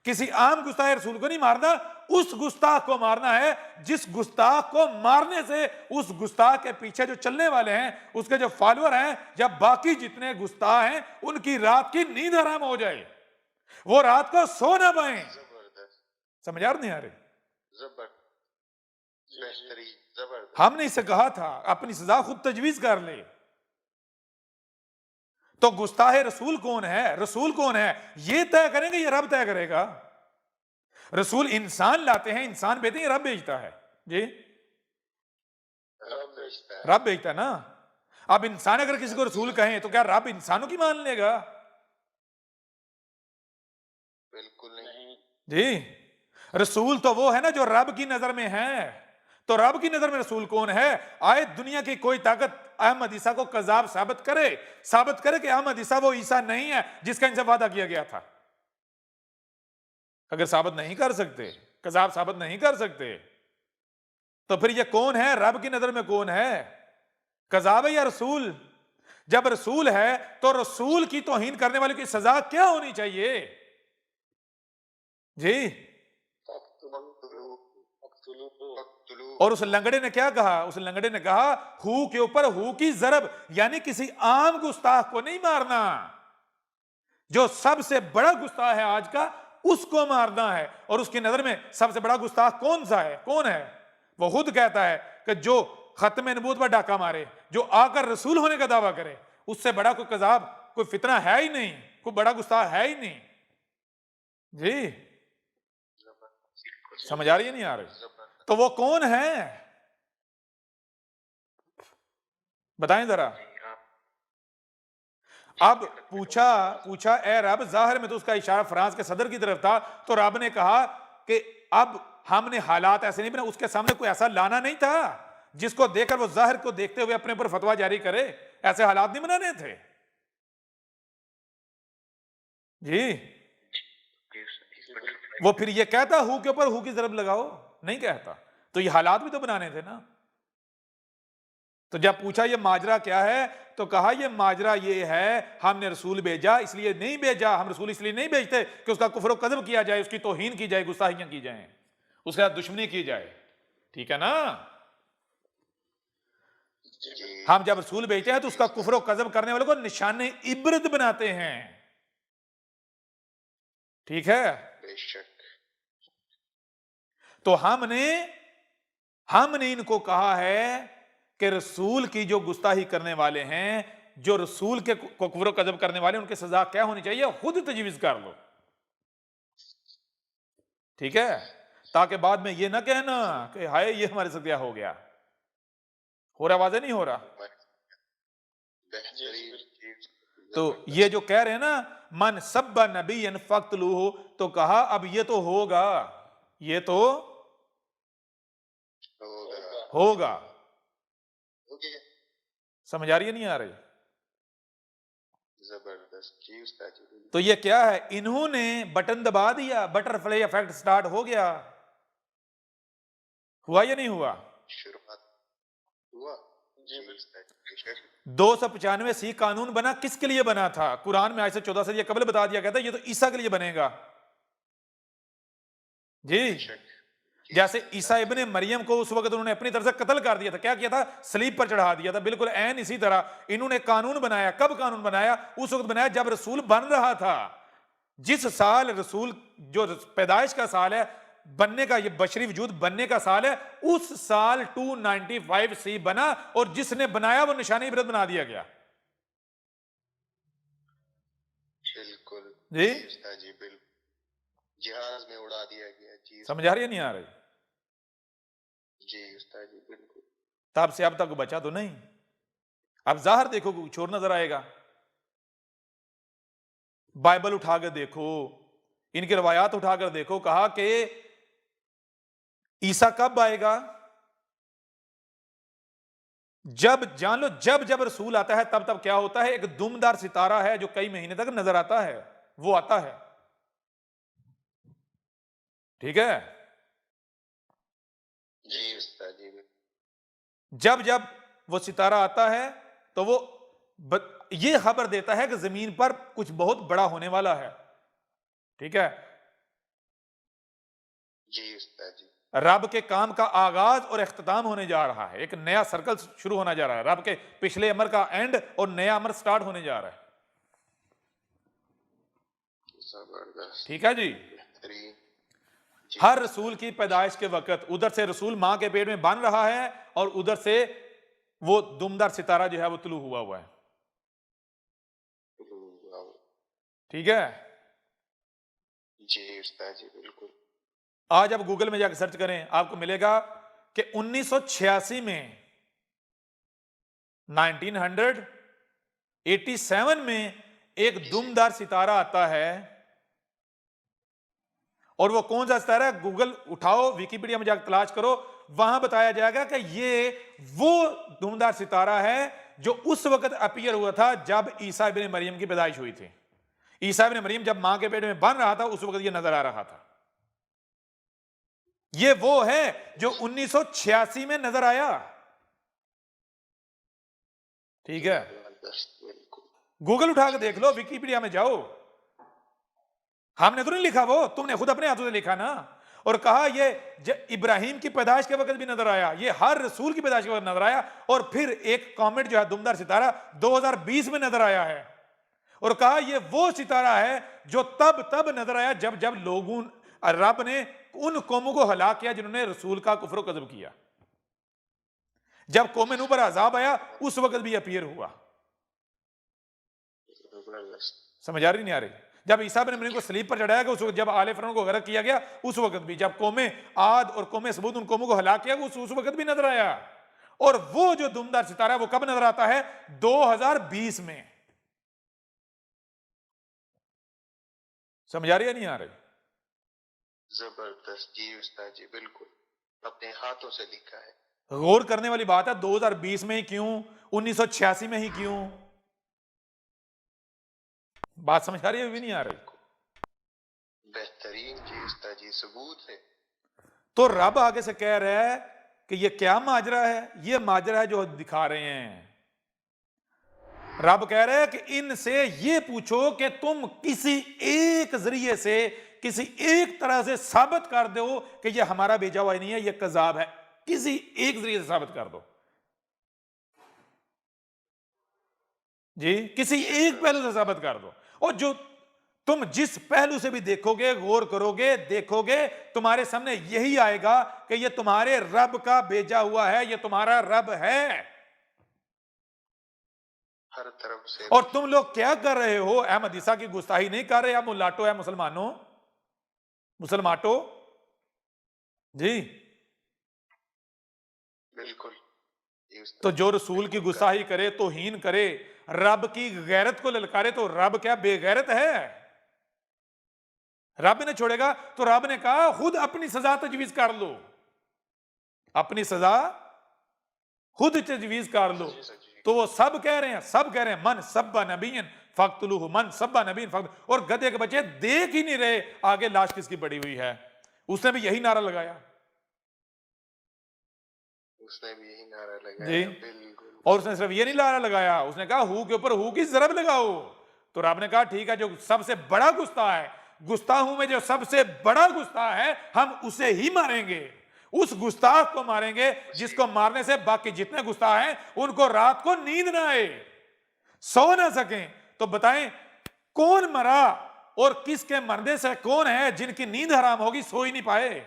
Speaker 1: किसी आम गुस्ताख रसूल को नहीं मारना, उस गुस्ताख को मारना है जिस गुस्ताख को मारने से उस गुस्ताख के पीछे जो चलने वाले हैं, उसके जो फॉलोअर हैं, या बाकी जितने गुस्ताख हैं, उनकी रात की नींद हराम हो जाए, वो रात को सो ना पाए।
Speaker 4: जबरदस्त,
Speaker 1: समझ आ नहीं आ रही?
Speaker 4: जबरदस्त। बेहतरीन, जबरदस्त।
Speaker 1: हमने इसे कहा था अपनी सजा खुद तजवीज कर ले। तो गुस्ताहे रसूल कौन है, रसूल कौन है, ये तय करेंगे, ये रब तय करेगा। रसूल इंसान लाते हैं, इंसान भेजते हैं, रब भेजता है जी,
Speaker 4: रब भेजता है।
Speaker 1: रब भेजता है ना। अब इंसान अगर किसी को रसूल कहें तो क्या रब इंसानों की मान लेगा?
Speaker 4: बिल्कुल नहीं।
Speaker 1: जी, रसूल तो वो है ना जो रब की नजर में है। तो रब की नजर में रसूल कौन है? आए दुनिया की कोई ताकत अहमद ईसा को कज़ाब साबित करे कि अहमद ईसा वो ईसा नहीं है जिसका इनसे वादा किया गया था। अगर साबित नहीं कर सकते, कज़ाब साबित नहीं कर सकते, तो फिर ये कौन है? रब की नजर में कौन है? कज़ाब है या रसूल? जब रसूल है तो रसूल की तौहीन करने वाले की सजा क्या होनी चाहिए जी? और उस लंगड़े ने क्या कहा? उस लंगड़े ने कहा हु के ऊपर हु की जरब, यानी किसी आम गुस्ताख को नहीं मारना, जो सबसे बड़ा गुस्ताख है आज का उसको मारना है। और उसकी नजर में सबसे बड़ा गुस्ताख कौन सा है? कौन है? वो खुद कहता है कि जो खत्म नबूवत पर डाका मारे, जो आकर रसूल होने का दावा करे, उससे बड़ा कोई कज़ाब, कोई फितना है ही नहीं, कोई बड़ा गुस्ताख है ही नहीं जी। समझ आ रही है नहीं आ रही? तो वो कौन है बताएं जरा। अब पूछा ए रब, जाहिर में तो उसका इशारा फ्रांस के सदर की तरफ था, तो रब ने कहा कि अब हमने हालात ऐसे नहीं बना, उसके सामने कोई ऐसा लाना नहीं था जिसको देखकर वो जाहिर को देखते हुए अपने ऊपर फतवा जारी करे। ऐसे हालात नहीं बनाने थे जी। वो फिर ये कहता हु के ऊपर हु की जरब लगाओ, नहीं कहता। तो ये हालात भी तो बनाने थे ना। तो जब पूछा ये माजरा क्या है, तो कहा ये माजरा ये है हमने रसूल भेजा, इसलिए नहीं भेजा, हम रसूल इसलिए नहीं भेजते कि उसका कुफ्र व कज़ब किया जाए, उसकी तौहीन की जाए, गुस्ताखियां की जाए, उसके साथ दुश्मनी की जाए। ठीक है ना? हम जब रसूल भेजते हैं तो उसका कुफ्र व कज़ब करने वाले को निशाने इबरत बनाते हैं। ठीक है?
Speaker 4: बेशक।
Speaker 1: तो हमने इनको कहा है कि रसूल की जो गुस्ताही करने वाले हैं, जो रसूल के कुफ्र कज़ब करने वाले, उनकी सजा क्या होनी चाहिए खुद तजवीज कर लो। ठीक है? ताकि बाद में ये ना कहना कि हाय ये हमारे साथ क्या हो गया। हो रहा, वाज़ेह नहीं हो रहा? तो ये जो कह रहे हैं ना मन सब्बा नबिय्यन फक्तलूहु, तो कहा अब ये तो होगा, ये तो होगा। समझ आ रही है नहीं आ रही?
Speaker 4: जबरदस्त जी उस्ताद जी।
Speaker 1: तो ये क्या है? इन्होंने बटन दबा दिया, बटरफ्लाई इफेक्ट स्टार्ट हो गया। हुआ या नहीं हुआ?
Speaker 4: शुरुआत हुआ जी उस्ताद।
Speaker 1: 295 कानून बना, किसके लिए बना था? कुरान में आयत से 14 से ये कबल बता दिया गया था ये तो ईसा के लिए बनेगा जी। जैसे ईसा इब्ने मरियम को उस वक्त उन्होंने अपनी तरफ से कत्ल कर दिया था, क्या किया था? सलीब पर चढ़ा दिया था। बिल्कुल ऐन इसी तरह इन्होंने कानून बनाया। कब कानून बनाया? उस वक्त बनाया जब रसूल बन रहा था। जिस साल रसूल, जो पैदाइश का साल है, बनने का, ये बशरी वजूद बनने का साल है, उस साल 295 बना, और जिसने बनाया वो निशानी इबरत बना दिया गया।
Speaker 4: बिल्कुल
Speaker 1: जी
Speaker 4: उस्ताद जी, बिल्कुल जहाज में उड़ा दिया गया जी।
Speaker 1: समझ आ रही है नहीं आ रही?
Speaker 4: जी उस्ताद जी बिल्कुल।
Speaker 1: तब से अब तक बचा तो नहीं। अब जाहिर देखो कुछ और नजर आएगा। बाइबल उठाकर देखो, इनकी रवायात उठाकर देखो, कहा कि ईसा कब आएगा? जब जान लो, जब रसूल आता है तब तब क्या होता है? एक दुमदार सितारा है जो कई महीने तक नजर आता है, वो आता है। ठीक है?
Speaker 4: जी उस्ताद जी।
Speaker 1: जब वो सितारा आता है तो वो ये खबर देता है कि जमीन पर कुछ बहुत बड़ा होने वाला है। ठीक है?
Speaker 4: जी उस्ताद जी।
Speaker 1: रब के काम का आगाज और इख्तिताम होने जा रहा है। एक नया सर्कल शुरू होना जा रहा है। रब के पिछले अमर का एंड और नया अमर स्टार्ट होने जा रहा है।
Speaker 4: जबरदस्त।
Speaker 1: ठीक है जी?
Speaker 4: जी
Speaker 1: हर रसूल की पैदाइश के वक्त उधर से रसूल मां के पेट में बन रहा है और उधर से वो दुमदार सितारा जो है वो तुलू हुआ है।
Speaker 4: वाह,
Speaker 1: ठीक है।
Speaker 4: जी उस्ताद जी बिल्कुल।
Speaker 1: आज आप गूगल में जाकर सर्च करें, आपको मिलेगा कि 1986 में 1987 में एक दुमदार सितारा आता है। और वो कौन सा सितारा है? गूगल उठाओ, विकिपीडिया में जाकर तलाश करो, वहां बताया जाएगा कि ये वो दुमदार सितारा है जो उस वक्त अपीयर हुआ था जब ईसा इब्न मरियम की पैदाइश हुई थी। ईसा इब्न मरियम जब मां के पेट में बन रहा था उस वक्त ये नजर आ रहा था। ये वो है जो 1986 में नजर आया। ठीक है,
Speaker 4: जबरदस्त बिल्कुल।
Speaker 1: गूगल उठा के देख लो, विकिपीडिया में जाओ। हमने तो नहीं लिखा, वो तुमने खुद अपने हाथों से लिखा ना। और कहा ये इब्राहिम की पैदाइश के वक्त भी नजर आया, ये हर रसूल की पैदाइश के वक्त नजर आया। और फिर एक कॉमेट जो है दुमदार सितारा 2020 में नजर आया है। और कहा ये वो सितारा है जो तब नजर आया जब जब लोगों रब ने उन कौमों को हलाक किया जिन्होंने रसूल का कुफ्र कज़ब किया। जब कौम नूह पर अजाब आया उस वक्त भी अपीयर हुआ।
Speaker 4: जबरदस्त।
Speaker 1: समझ आ रही नहीं आ रही? जब ईसा बिन मरियम को सलीब पर चढ़ाया गया उस वक्त, जब आले फिरौन को गर्क किया गया उस वक्त भी, जब कौमे आद और कौमे सबूत उन कौमों को हलाक किया उस वक्त भी नजर आया। और वो जो दुमदार सितारा है वो कब नजर आता है? 2020 में। समझ आ रही है नहीं आ रही?
Speaker 4: जबरदस्त जी उस्ताद जी बिल्कुल, अपने हाथों से लिखा है।
Speaker 1: गौर करने वाली बात है, 2020 में ही क्यों, 1986 में ही क्यों? बात समझ आ रही है? भी नहीं आ रही?
Speaker 4: बेहतरीन जी उस्ताद जी, सबूत है।
Speaker 1: तो रब आगे से कह रहा है कि ये क्या माजरा है? ये माजरा है जो दिखा रहे हैं। रब कह रहे हैं कि इनसे ये पूछो कि तुम किसी एक जरिए से, किसी एक तरह से साबित कर दो कि ये हमारा भेजा हुआ नहीं है, ये कज़ाब है। किसी एक जरिए से साबित कर दो जी, किसी एक पहलू से साबित कर दो। और जो तुम जिस पहलू से भी देखोगे, गौर करोगे, देखोगे, तुम्हारे सामने यही आएगा कि ये तुम्हारे रब का भेजा हुआ है, ये तुम्हारा रब है।
Speaker 4: हर तरफ से।
Speaker 1: और तुम लोग क्या कर रहे हो? अहमदीसा की गुस्ताही नहीं कर रहे आप मुलाटो है मुसलमानों, मुसलमाटो जी।
Speaker 4: बिल्कुल।
Speaker 1: तो जो रसूल की गुस्ताही करे, तो हीन करे, रब की गैरत को ललकारे, तो रब क्या बेगैरत है? रब ने छोड़ेगा? तो रब ने कहा खुद अपनी सजा तजवीज कर लो, अपनी सजा खुद तजवीज कर लो। तो वो सब कह रहे हैं, सब कह रहे हैं मन सब्बा नबीयन फक्तलूहु, मन सब्बा नबीयन फक्त। और गधे के बच्चे देख ही नहीं रहे आगे लाश किसकी पड़ी हुई है। उसने भी यही नारा लगाया,
Speaker 4: उसने भी यही नारा लगाया।
Speaker 1: जी।
Speaker 4: बिल्कुल।
Speaker 1: और उसने सिर्फ ये नहीं नारा लगाया, उसने कहा हु के ऊपर हु की जरब लगाओ। तो रब ने कहा ठीक है, जो सबसे बड़ा गुस्ताह है, गुस्ताहों में जो सबसे बड़ा गुस्ताह है, हम उसे ही मारेंगे। उस गुस्ताख को मारेंगे जिसको मारने से बाकी जितने गुस्ताह हैं उनको रात को नींद ना आए, सो ना सकें। तो बताएं कौन मरा और किसके मरने से कौन है जिनकी नींद हराम होगी, सो ही नहीं पाए।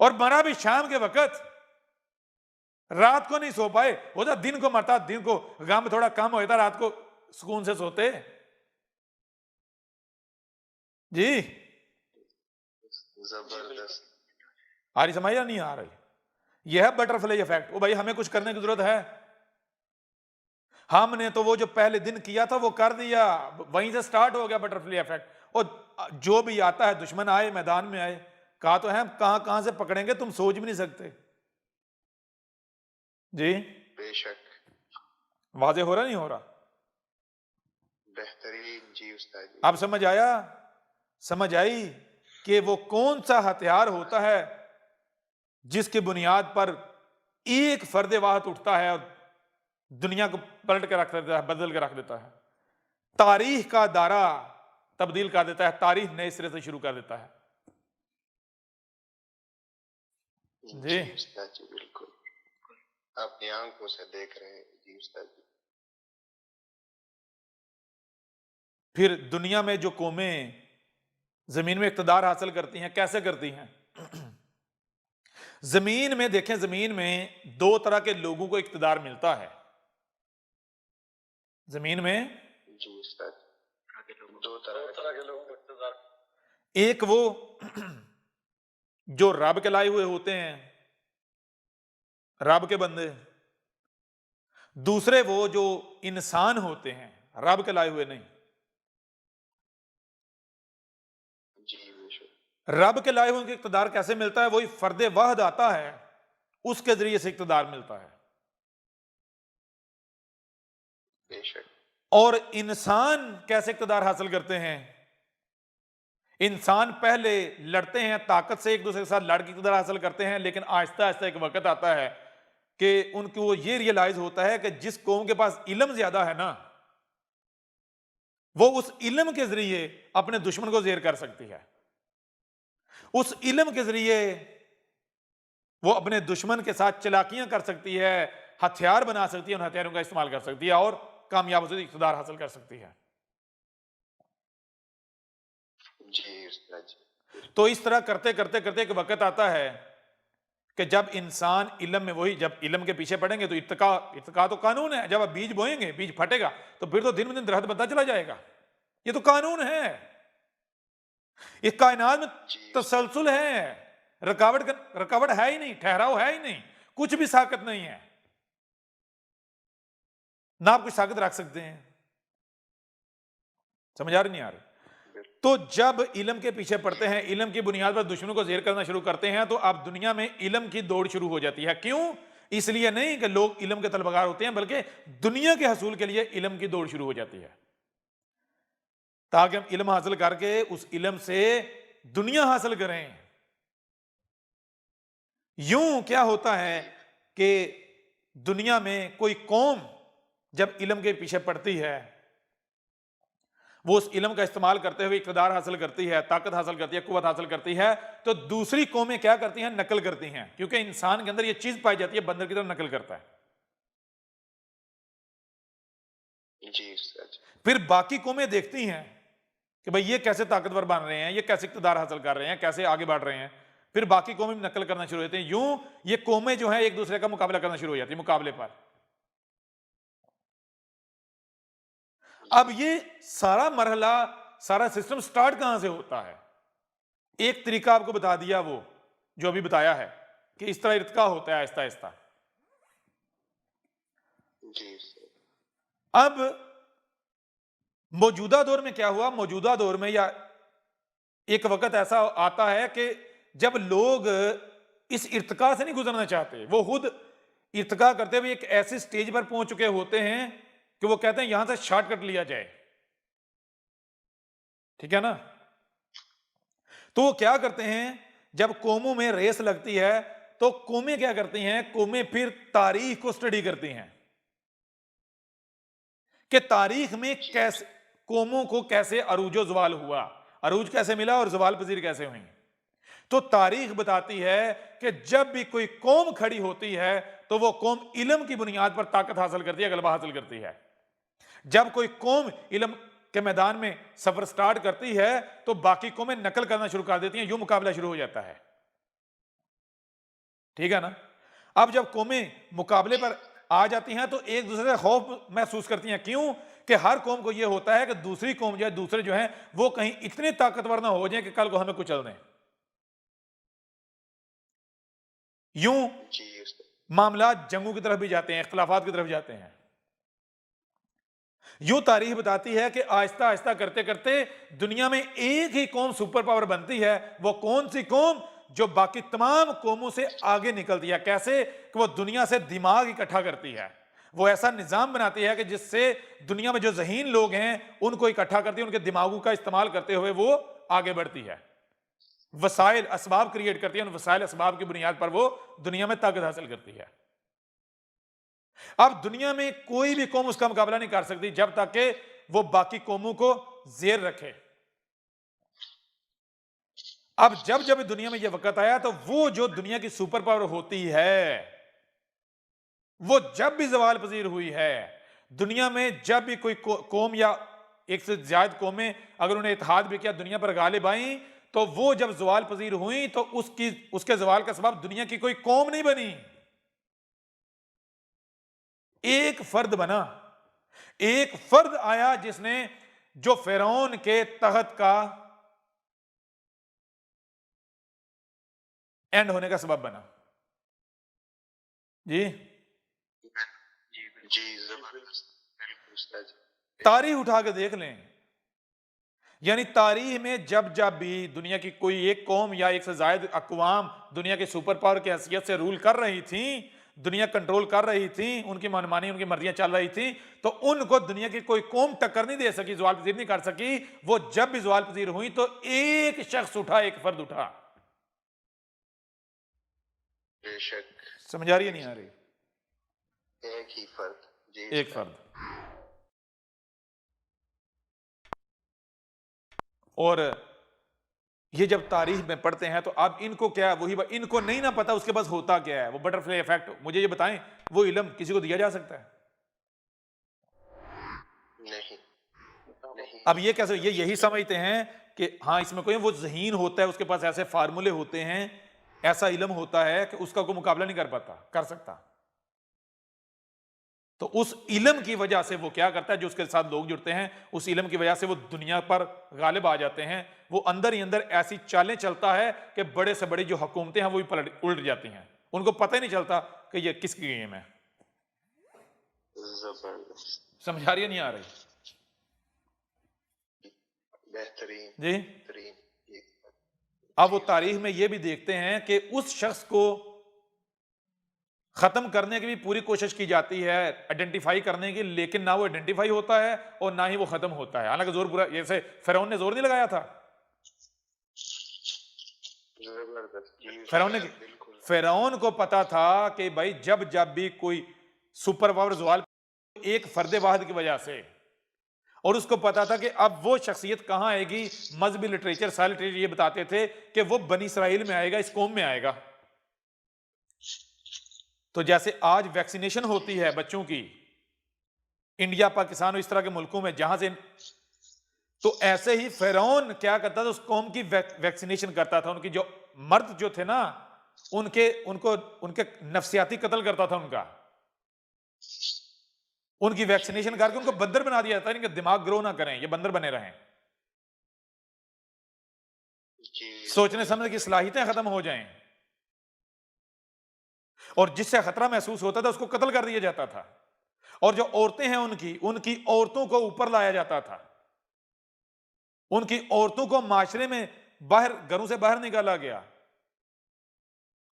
Speaker 1: और मरा भी शाम के वक्त, रात को नहीं सो पाए। होता दिन को मरता, दिन को गम थोड़ा कम होता, रात को सुकून से सोते जी।
Speaker 4: जबरदस्त।
Speaker 1: आ रही समझ या नहीं आ रही? यह है बटरफ्लाई इफेक्ट। ओ भाई हमें कुछ करने की जरूरत है? हमने तो वो जो पहले दिन किया था वो कर दिया, वहीं से स्टार्ट हो गया बटरफ्लाई इफेक्ट। और जो भी आता है, दुश्मन आए, मैदान में आए, कहा तो है कहां कहां से पकड़ेंगे तुम सोच भी नहीं सकते जी।
Speaker 4: बेशक।
Speaker 1: वाजे हो रहा नहीं हो रहा?
Speaker 4: बेहतरीन जी उस्ताद जी।
Speaker 1: अब समझ आया, समझ आई कि वो कौन सा हथियार होता है जिसकी बुनियाद पर एक फर्द वाहद उठता है और दुनिया को पलट के रख देता है, बदल के रख देता है, तारीख का दायरा तब्दील कर देता है, तारीख नए सिरे से शुरू कर देता है जी।
Speaker 4: उस्ताद जी बिल्कुल, अपनी आंखों से देख रहे हैं जी उस्ताद जी।
Speaker 1: फिर दुनिया में जो कौमें जमीन में इक्तदार हासिल करती हैं। कैसे करती हैं? जमीन में देखें, जमीन में दो तरह के लोगों को इक्तदार मिलता है। जमीन में
Speaker 4: जी उस्ताद,
Speaker 3: आगे लोगों
Speaker 4: दो
Speaker 5: दो
Speaker 4: तरह
Speaker 5: तरह के लोगों को इख्तियार,
Speaker 1: एक वो जो रब के लाए हुए होते हैं, रब के बंदे। दूसरे वो जो इंसान होते हैं, रब के लाए हुए नहीं।
Speaker 4: जी बेशक,
Speaker 1: रब के लाए हुए को इक्तदार कैसे मिलता है? वही फर्द वाहद आता है, उसके जरिए से इक्तदार मिलता है।
Speaker 4: बेशक,
Speaker 1: और इंसान कैसे इक्तदार हासिल करते हैं? इंसान पहले लड़ते हैं, ताकत से एक दूसरे के साथ लड़ के इक्तदार हासिल करते हैं, लेकिन आहिस्ता आहिस्ता एक वक्त आता है कि उनको ये रियलाइज होता है कि जिस कौम के पास इल्म ज्यादा है ना, वो उस इल्म के जरिए अपने दुश्मन को जेर कर सकती है। उस इल्म के जरिए वो अपने दुश्मन के साथ चालाकियां कर सकती है, हथियार बना सकती है, उन हथियारों का इस्तेमाल कर सकती है और कामयाब से इक़्तिदार हासिल कर सकती है।
Speaker 4: जी उस्ताद जी,
Speaker 1: तो इस तरह करते करते करते एक वक्त आता है कि जब इंसान इल्म में, वही जब इल्म के पीछे पड़ेंगे तो इत्तका तो कानून है। जब आप बीज बोएंगे, बीज फटेगा, तो फिर तो दिन ब दिन दरख्त बनता चला जाएगा। ये तो कानून है। इस कायनात में
Speaker 4: जी
Speaker 1: तसलसल है, रुकावट है ही नहीं, ठहराव है ही नहीं, कुछ भी साकत नहीं है ना आप कुछ साकत रख सकते हैं। समझ आ रही नहीं आ रही? तो जब इल्म के पीछे पड़ते हैं, इल्म की बुनियाद पर दुश्मनों को जेर करना शुरू करते हैं, तो अब दुनिया में इल्म की दौड़ शुरू हो जाती है। क्यों? इसलिए नहीं कि लोग इल्म के तलबगार होते हैं, बल्कि दुनिया के हसूल के लिए इल्म की दौड़ शुरू हो जाती है, ताकि हम इल्म हासिल करके उस इल्म से दुनिया हासिल करें। यूं क्या होता है कि दुनिया में कोई कौम जब इल्म के पीछे पड़ती है, वो उस इल्म का इस्तेमाल करते हुए इक़्तिदार हासिल करती है, ताकत हासिल करती है, कुव्वत हासिल करती है, तो दूसरी कौमें क्या करती हैं? नकल करती हैं, क्योंकि इंसान के अंदर ये चीज पाई जाती है, बंदर की तरह नकल करता है।
Speaker 4: जी उस्ताद जी,
Speaker 1: फिर बाकी कौमें देखती हैं कि भाई ये कैसे ताकतवर बन रहे हैं, ये कैसे इक़्तिदार हासिल कर रहे हैं, कैसे आगे बढ़ रहे हैं। फिर बाकी कौमें भी नकल करना शुरू होते हैं। यूं ये कौमें जो हैं एक दूसरे का मुकाबला करना शुरू हो जाती है, मुकाबले पर। अब ये सारा मरहला, सारा सिस्टम स्टार्ट कहां से होता है? एक तरीका आपको बता दिया, वो जो अभी बताया है कि इस तरह इर्तिका होता है आहिस्ता आहिस्ता।
Speaker 4: जी उस्ताद,
Speaker 1: अब मौजूदा दौर में क्या हुआ? मौजूदा दौर में या एक वक्त ऐसा आता है कि जब लोग इस इर्तिका से नहीं गुजरना चाहते, वो खुद इर्तिका करते हुए एक ऐसी स्टेज पर पहुंच चुके होते हैं कि वो कहते हैं यहां से शॉर्टकट लिया जाए। ठीक है ना? तो वो क्या करते हैं, जब कौमों में रेस लगती है तो कौमें क्या करती हैं? कौमें फिर तारीख को स्टडी करती हैं कि तारीख में कैसे कौमों को कैसे अरूजो जवाल हुआ, अरूज कैसे मिला और जवाल पजीर कैसे हुई। तो तारीख बताती है कि जब भी कोई कौम खड़ी होती है तो वो कौम इल्म की बुनियाद पर ताकत हासिल करती है, गलबा हासिल करती है। जब कोई कौम इल्म के मैदान में सफर स्टार्ट करती है तो बाकी कौमें नकल करना शुरू कर देती हैं, यूं मुकाबला शुरू हो जाता है। ठीक है ना? अब जब कौमें मुकाबले पर आ जाती हैं तो एक दूसरे से खौफ महसूस करती हैं। क्यों? कि हर कौम को यह होता है कि दूसरी कौम जो है, दूसरे जो हैं, वो कहीं इतने ताकतवर ना हो जाए कि कल को हमें कुचल दें। यूं
Speaker 4: जी उस्ताद,
Speaker 1: मामला जंगों की तरफ भी जाते हैं, इख्तिलाफात की तरफ जाते हैं। यूं तारीख बताती है कि आहिस्ता आहिस्ता करते करते दुनिया में एक ही कौम सुपर पावर बनती है। वो कौन सी कौम? जो बाकी तमाम कौमों से आगे निकलती है। कैसे? कि वो दुनिया से दिमाग इकट्ठा करती है, वो ऐसा निजाम बनाती है कि जिससे दुनिया में जो ज़हीन लोग हैं उनको इकट्ठा करती है, उनके दिमागों का इस्तेमाल करते हुए वो आगे बढ़ती है, वसाइल असबाब क्रिएट करती है, उन वसाइल असबाब की बुनियाद पर वो दुनिया में ताकत हासिल करती है। अब दुनिया में कोई भी कौम उसका मुकाबला नहीं कर सकती जब तक कि वो बाकी कौमों को जेर रखे। अब जब जब दुनिया में यह वक्त आया तो वो जो दुनिया की सुपर पावर होती है, वो जब भी जवाल पजीर हुई है, दुनिया में जब भी कोई कौम या एक से ज्यादा कौमें अगर उन्हें इत्तेहाद भी किया, दुनिया पर गालिब आई, तो वो जब जवाल पजीर हुई तो उसके जवाल का सबब दुनिया की कोई कौम नहीं बनी, एक फर्द बना। एक फर्द आया जिसने जो फिरौन के तहत का एंड होने का सबब बना। जी
Speaker 4: जी जबरदस्त, बिल्कुल उस्ताद जी।
Speaker 1: तारीख उठा के देख लें, यानी तारीख में जब जब भी दुनिया की कोई एक कौम या एक से ज्यादा अक़वाम दुनिया के सुपर पावर की हैसियत से रूल कर रही थी, दुनिया कंट्रोल कर रही थी, उनकी मनमानी उनकी मर्जियां चल रही थी, तो उनको दुनिया की कोई कौम टक्कर नहीं दे सकी, जवाल पजीर नहीं कर सकी। वो जब भी जवाल पजीर हुई तो एक शख्स उठा, एक फर्द उठा।
Speaker 4: बेशक
Speaker 1: समझ आ रही है नहीं आ रही?
Speaker 4: एक ही फर्द जी,
Speaker 1: एक फर्द। और ये जब तारीख में पढ़ते हैं तो अब इनको क्या, वही इनको नहीं ना पता उसके पास होता क्या है, वो बटरफ्लाई इफेक्ट। मुझे ये बताएं, वो इल्म किसी को दिया जा सकता है?
Speaker 4: नहीं नहीं।
Speaker 1: अब ये कैसे, ये यही समझते हैं कि हाँ इसमें कोई वो ज़हीन होता है, उसके पास ऐसे फार्मूले होते हैं, ऐसा इल्म होता है कि उसका कोई मुकाबला नहीं कर सकता। तो उस इल्म की वजह से वो क्या करता है, जो उसके साथ लोग जुड़ते हैं, उस इल्म की वजह से वो दुनिया पर गालिब आ जाते हैं। वो अंदर ही अंदर ऐसी चालें चलता है कि बड़े से बड़ी जो हुकूमतें हैं वो भी उल्ट जाती हैं, उनको पता ही नहीं चलता कि ये किसकी गेम है।
Speaker 4: जबरदस्त,
Speaker 1: समझ आ रही है नहीं आ रही?
Speaker 4: बेहतरीन
Speaker 1: जी।
Speaker 4: बेहतरीन।
Speaker 1: अब वो तारीख में ये भी देखते हैं कि उस शख्स को खत्म करने की भी पूरी कोशिश की जाती है, आइडेंटिफाई करने की, लेकिन ना वो आइडेंटिफाई होता है और ना ही वो खत्म होता है। हालांकि जोर पूरा, जैसे फिरौन ने जोर नहीं लगाया था, फिरौन को पता था कि भाई जब जब भी कोई सुपर पावर जवाल एक फर्द वाहिद की वजह से, और उसको पता था कि अब वो शख्सियत कहां आएगी। मजहबी लिटरेचर, सारे लिटरेचर ये बताते थे कि वो बनी इसराइल में आएगा, इस कौम में आएगा। तो जैसे आज वैक्सीनेशन होती है बच्चों की इंडिया, पाकिस्तान और इस तरह के मुल्कों में जहां से, तो ऐसे ही फिरौन क्या करता था, उस कौम की वैक्सीनेशन करता था। उनकी जो मर्द जो थे ना, उनके नफ्सियाती कत्ल करता था उनकी वैक्सीनेशन करके उनको बंदर बना दिया जाता है, इनका दिमाग ग्रो ना करें, ये बंदर बने रहें, सोचने समझने की सलाहियतें खत्म हो जाएं, और जिससे खतरा महसूस होता था उसको कत्ल कर दिया जाता था। और जो औरतें हैं उनकी औरतों को ऊपर लाया जाता था, उनकी औरतों को माशरे में बाहर, घरों से बाहर निकाला गया,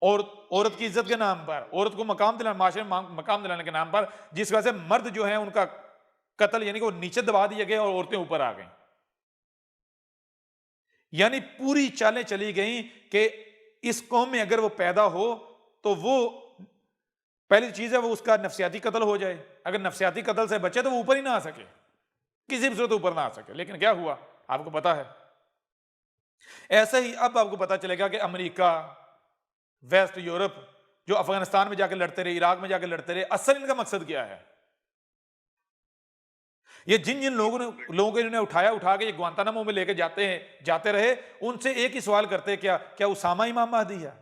Speaker 1: और औरत की इज्जत के नाम पर, औरत को मकाम दिलाने, माशरे में मकाम दिलाने के नाम पर, जिस वजह से मर्द जो है उनका कत्ल, यानी कि वो नीचे दबा दिए गए और औरतें ऊपर आ गई। यानी पूरी चालें चली गई कि इस कौम में अगर वो पैदा हो तो वो पहली चीज है वो उसका नफ्सियाती कत्ल हो जाए। अगर नफ्सियाती कत्ल से बचे तो वो ऊपर ही ना आ सके, किसी भी सूरत ऊपर ना आ सके। लेकिन क्या हुआ आपको पता है। ऐसे ही अब आपको पता चलेगा कि अमेरिका, वेस्ट यूरोप जो अफगानिस्तान में जाकर लड़ते रहे, इराक में जाकर लड़ते रहे, असल इनका मकसद क्या है। ये जिन लोगों को इन्होंने उठा के ये ग्वांतानामो में लेके जाते रहे, उनसे एक ही सवाल करते, क्या उसामा इमाम महदी है,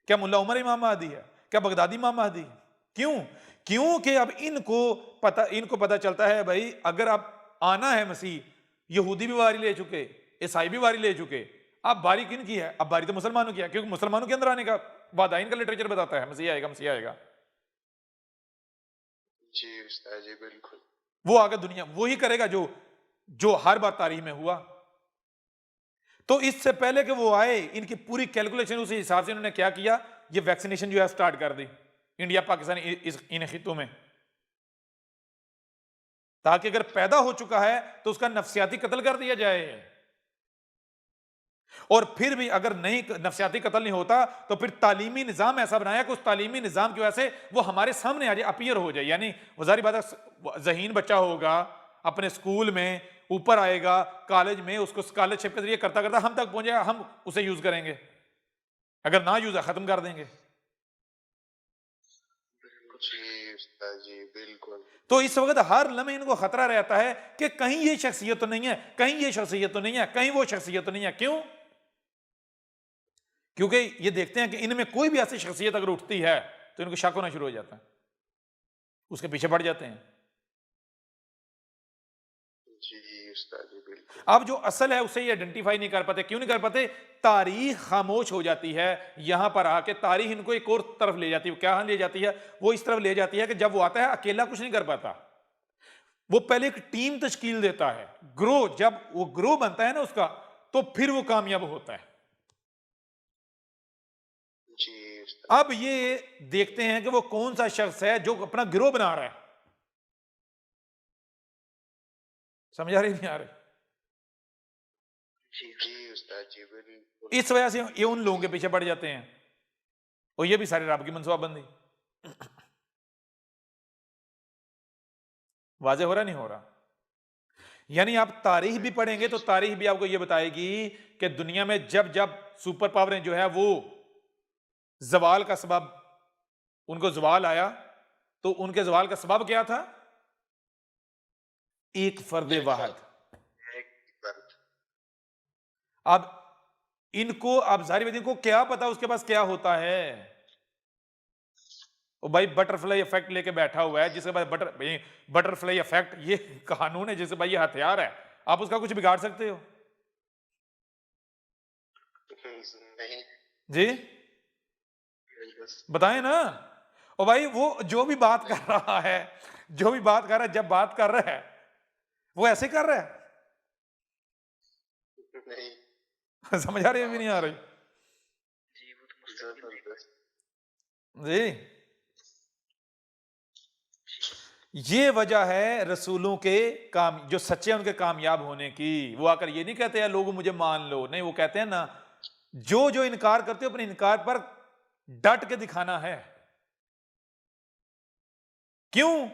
Speaker 1: क्या मुल्ला उमर इमाम महदी है, क्या बगदादी इमाम महदी? क्योंकि अब इनको पता चलता है भाई अगर अब आना है मसीह, यहूदी भी बारी ले चुके, ईसाई भी बारी ले चुके, अब बारी किन की है? अब बारी तो मुसलमानों की है, क्योंकि मुसलमानों के अंदर आने का वादा इनका लिटरेचर बताता है, मसीह आएगा, मसीह आएगा।
Speaker 4: जी उस्ताद जी बिल्कुल।
Speaker 1: वो आगे दुनिया वही करेगा जो हर बार तारीख में हुआ। तो इससे पहले कि वो आए, इनकी पूरी कैलकुलेशन उसी हिसाब से इन्होंने क्या किया, ये वैक्सीनेशन जो है स्टार्ट कर दी इंडिया पाकिस्तान इन खितों में, ताकि अगर पैदा हो चुका है तो उसका नफ्सियाती कत्ल कर दिया जाए। और फिर भी अगर नहीं, नफ्सियाती कत्ल नहीं होता तो फिर तालीमी निजाम ऐसा बनाया कि उस तालीमी निजाम की वजह से वो हमारे सामने आ जाए, अपीयर हो जाए। यानी वज़ारी बात है, ज़हीन बच्चा होगा अपने स्कूल में, ऊपर आएगा कॉलेज में, उसको स्कॉलरशिप के जरिए करता करता हम तक पहुंचेगा, हम उसे यूज करेंगे, अगर ना यूज खत्म कर देंगे।
Speaker 4: जी उस्ताद जी बिल्कुल। बिल्कुल।
Speaker 1: तो इस वक्त हर लम्हे इनको खतरा रहता है कि कहीं ये शख्सियत तो नहीं है, कहीं ये शख्सियत तो नहीं है, कहीं वो शख्सियत तो नहीं है। क्यों? क्योंकि ये देखते हैं कि इनमें कोई भी ऐसी शख्सियत अगर उठती है तो इनको शक होना शुरू हो जाता है, उसके पीछे बढ़ जाते हैं।
Speaker 4: जी उस्ताद जी बिल्कुल।
Speaker 1: अब जो असल है उसे ये आइडेंटिफाई नहीं कर पाते। क्यों नहीं कर पाते? तारीख खामोश हो जाती है। यहां पर आके तारीख इनको एक और तरफ ले जाती है। क्या ले जाती है? वो इस तरफ ले जाती है कि जब वो आता है अकेला कुछ नहीं कर पाता, वो पहले एक टीम तश्कील देता है, ग्रो। जब वो ग्रो बनता है ना उसका, तो फिर वो कामयाब होता है।
Speaker 4: जी उस्ताद।
Speaker 1: अब ये देखते हैं कि वो कौन सा शख्स है जो अपना गिरोह बना रहा है। समझ आ रही नहीं आ रही?
Speaker 4: जी उस्ताद जी बिल्कुल।
Speaker 1: इस वजह से ये उन लोगों के पीछे पड़ जाते हैं, और ये भी सारे रब की मनसूबाबंदी। वाजे हो रहा नहीं हो रहा? यानी आप तारीख भी पढ़ेंगे तो तारीख भी आपको ये बताएगी कि दुनिया में जब जब सुपर पावरें जो है वो जवाल का सबब, उनको जवाल आया, तो उनके जवाल का सबब क्या था? एक फर्द वाहिद।
Speaker 4: एक फर्द।
Speaker 1: अब इनको, अब जाहिर बात है, इनको क्या पता उसके पास क्या होता है? वो भाई बटरफ्लाई इफेक्ट लेके बैठा हुआ है, जिसके पास बटरफ्लाई इफेक्ट ये कानून है, जिससे भाई ये हथियार है, आप उसका कुछ बिगाड़ सकते हो?
Speaker 4: नहीं।
Speaker 1: जी बताएं ना। और भाई वो जो भी बात कर रहा है, जो भी बात कर रहा है, जब बात कर रहा है वो ऐसे कर रहा है।
Speaker 4: नहीं।
Speaker 1: समझ आ रही है भी नहीं आ रही?
Speaker 3: जी वो तो मुस्तकिल नहीं।
Speaker 4: जबरदस्त।
Speaker 1: जी ये वजह है रसूलों के काम, जो सच्चे हैं उनके कामयाब होने की। वो आकर ये नहीं कहते हैं लोग मुझे मान लो, नहीं, वो कहते हैं ना, जो जो इनकार करते हो अपने इनकार पर डट के दिखाना है। क्यों?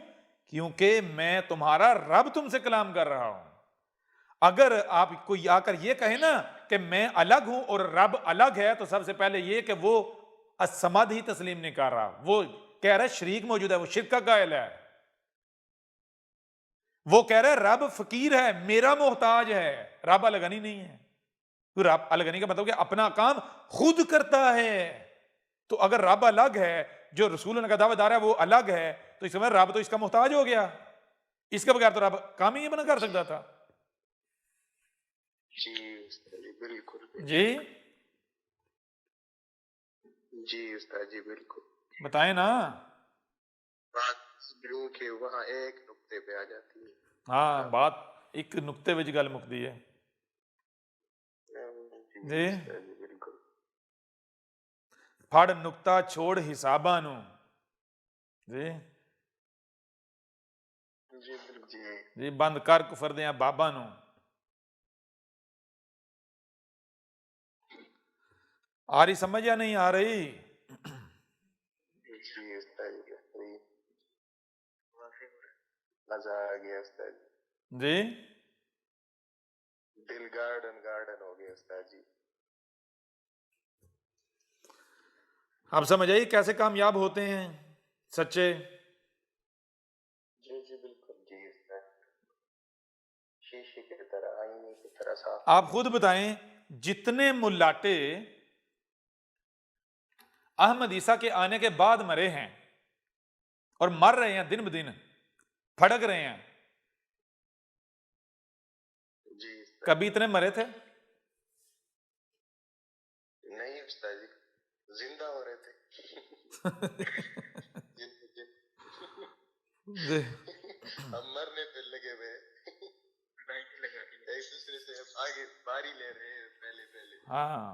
Speaker 1: क्योंकि मैं तुम्हारा रब तुमसे कलाम कर रहा हूं। अगर आप कोई आकर ये कहे ना कि मैं अलग हूं और रब अलग है, तो सबसे पहले ये कि वो असमद ही तस्लीम नहीं कर रहा, वो कह रहा है शरीक मौजूद है, वो शिर्क का कायल है। वो कह रहा है रब फकीर है, मेरा मोहताज है, रब अलगनी नहीं है। तो रब अलगनी का मतलब कि अपना काम खुद करता है। तो अगर रब अलग है, जो रसूल का दावेदार है वो अलग है, तो इस समय रब तो इसका मोहताज हो गया, इसके बगैर तो रब काम ही बना कर सकता था।
Speaker 4: जी उस्ताद जी बिल्कुल।
Speaker 1: जी
Speaker 4: जी उस्ताद जी बिल्कुल।
Speaker 1: बताएं ना।
Speaker 4: बात यूं कि वहाँ एक नुक्ते पे आ जाती है।
Speaker 1: हाँ, बात एक नुक्ते विच गल मुकदी है। जी
Speaker 4: उस्ताद जी बिल्कुल।
Speaker 1: फड़ नुक्ता छोड़ हिसाबां नूं। जी
Speaker 4: जी बिल्कुल। जी
Speaker 1: जी बंद कर कुफर दियां बाबां नूं। आ रही समझ या नहीं आ रही?
Speaker 4: जी उस्ताद जी सही।
Speaker 3: वाफी हो रहा है।
Speaker 4: मजा आ गया उस्ताद जी।
Speaker 1: जी
Speaker 4: दिल गार्डन गार्डन हो गया उस्ताद जी।
Speaker 1: अब समझ आई कैसे कामयाब होते हैं सच्चे?
Speaker 4: जी जी बिल्कुल। जी उस्ताद। शीशे की तरह, आईने की तरह साफ।
Speaker 1: आप खुद बताएं, जितने मुल्लाटे अहमद ईसा के आने के बाद मरे हैं और मर रहे हैं, दिन ब दिन फड़क रहे हैं,
Speaker 4: जी उस्ताद।
Speaker 1: कभी इतने मरे थे?
Speaker 4: नहीं उस्ताद जी, जिंदा हो रहे थे। जिन जिन
Speaker 1: जी
Speaker 4: हम मरने पे लगे हुए हैं।
Speaker 3: लाइन लगा के
Speaker 4: एक दूसरे से आगे बारी ले रहे हैं पहले पहले।
Speaker 1: हाँ,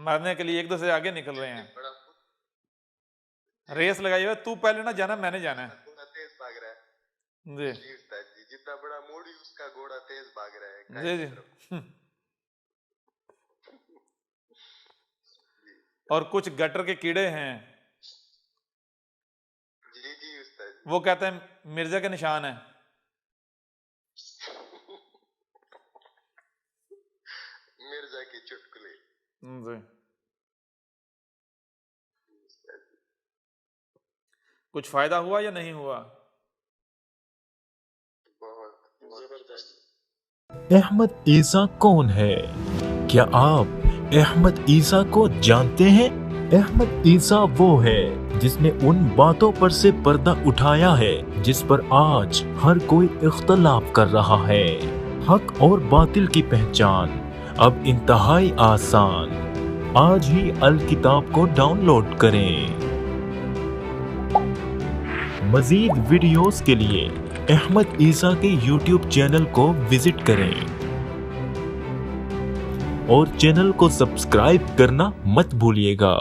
Speaker 1: मरने के लिए एक दूसरे से आगे निकल रहे हैं,
Speaker 4: बड़ा
Speaker 1: रेस लगाई हुई, तू पहले ना जाना, मैंने जाना है।
Speaker 4: घोड़ा तेज भाग रहा है।
Speaker 1: जी
Speaker 4: जी उस्ताद जी, जितना बड़ा मोड़ी उसका घोड़ा तेज भाग रहा है
Speaker 1: जी
Speaker 4: खाई
Speaker 1: जी
Speaker 4: की तरफ।
Speaker 1: और कुछ गटर के कीड़े हैं,
Speaker 4: जी जी उस्ताद जी।
Speaker 1: वो कहते हैं मिर्जा के निशान है।
Speaker 4: मिर्जा की चुटकुले।
Speaker 1: जी कुछ फायदा हुआ या नहीं हुआ?
Speaker 6: अहमद ईसा कौन है? क्या आप अहमद ईसा को जानते हैं? अहमद ईसा वो है जिसने उन बातों पर से पर्दा उठाया है जिस पर आज हर कोई इख्तलाफ कर रहा है। हक और बातिल की पहचान अब इंतहाई आसान। आज ही अल किताब को डाउनलोड करें। मजीद वीडियोस के लिए अहमद ईसा के YouTube चैनल को विजिट करें और चैनल को सब्सक्राइब करना मत भूलिएगा।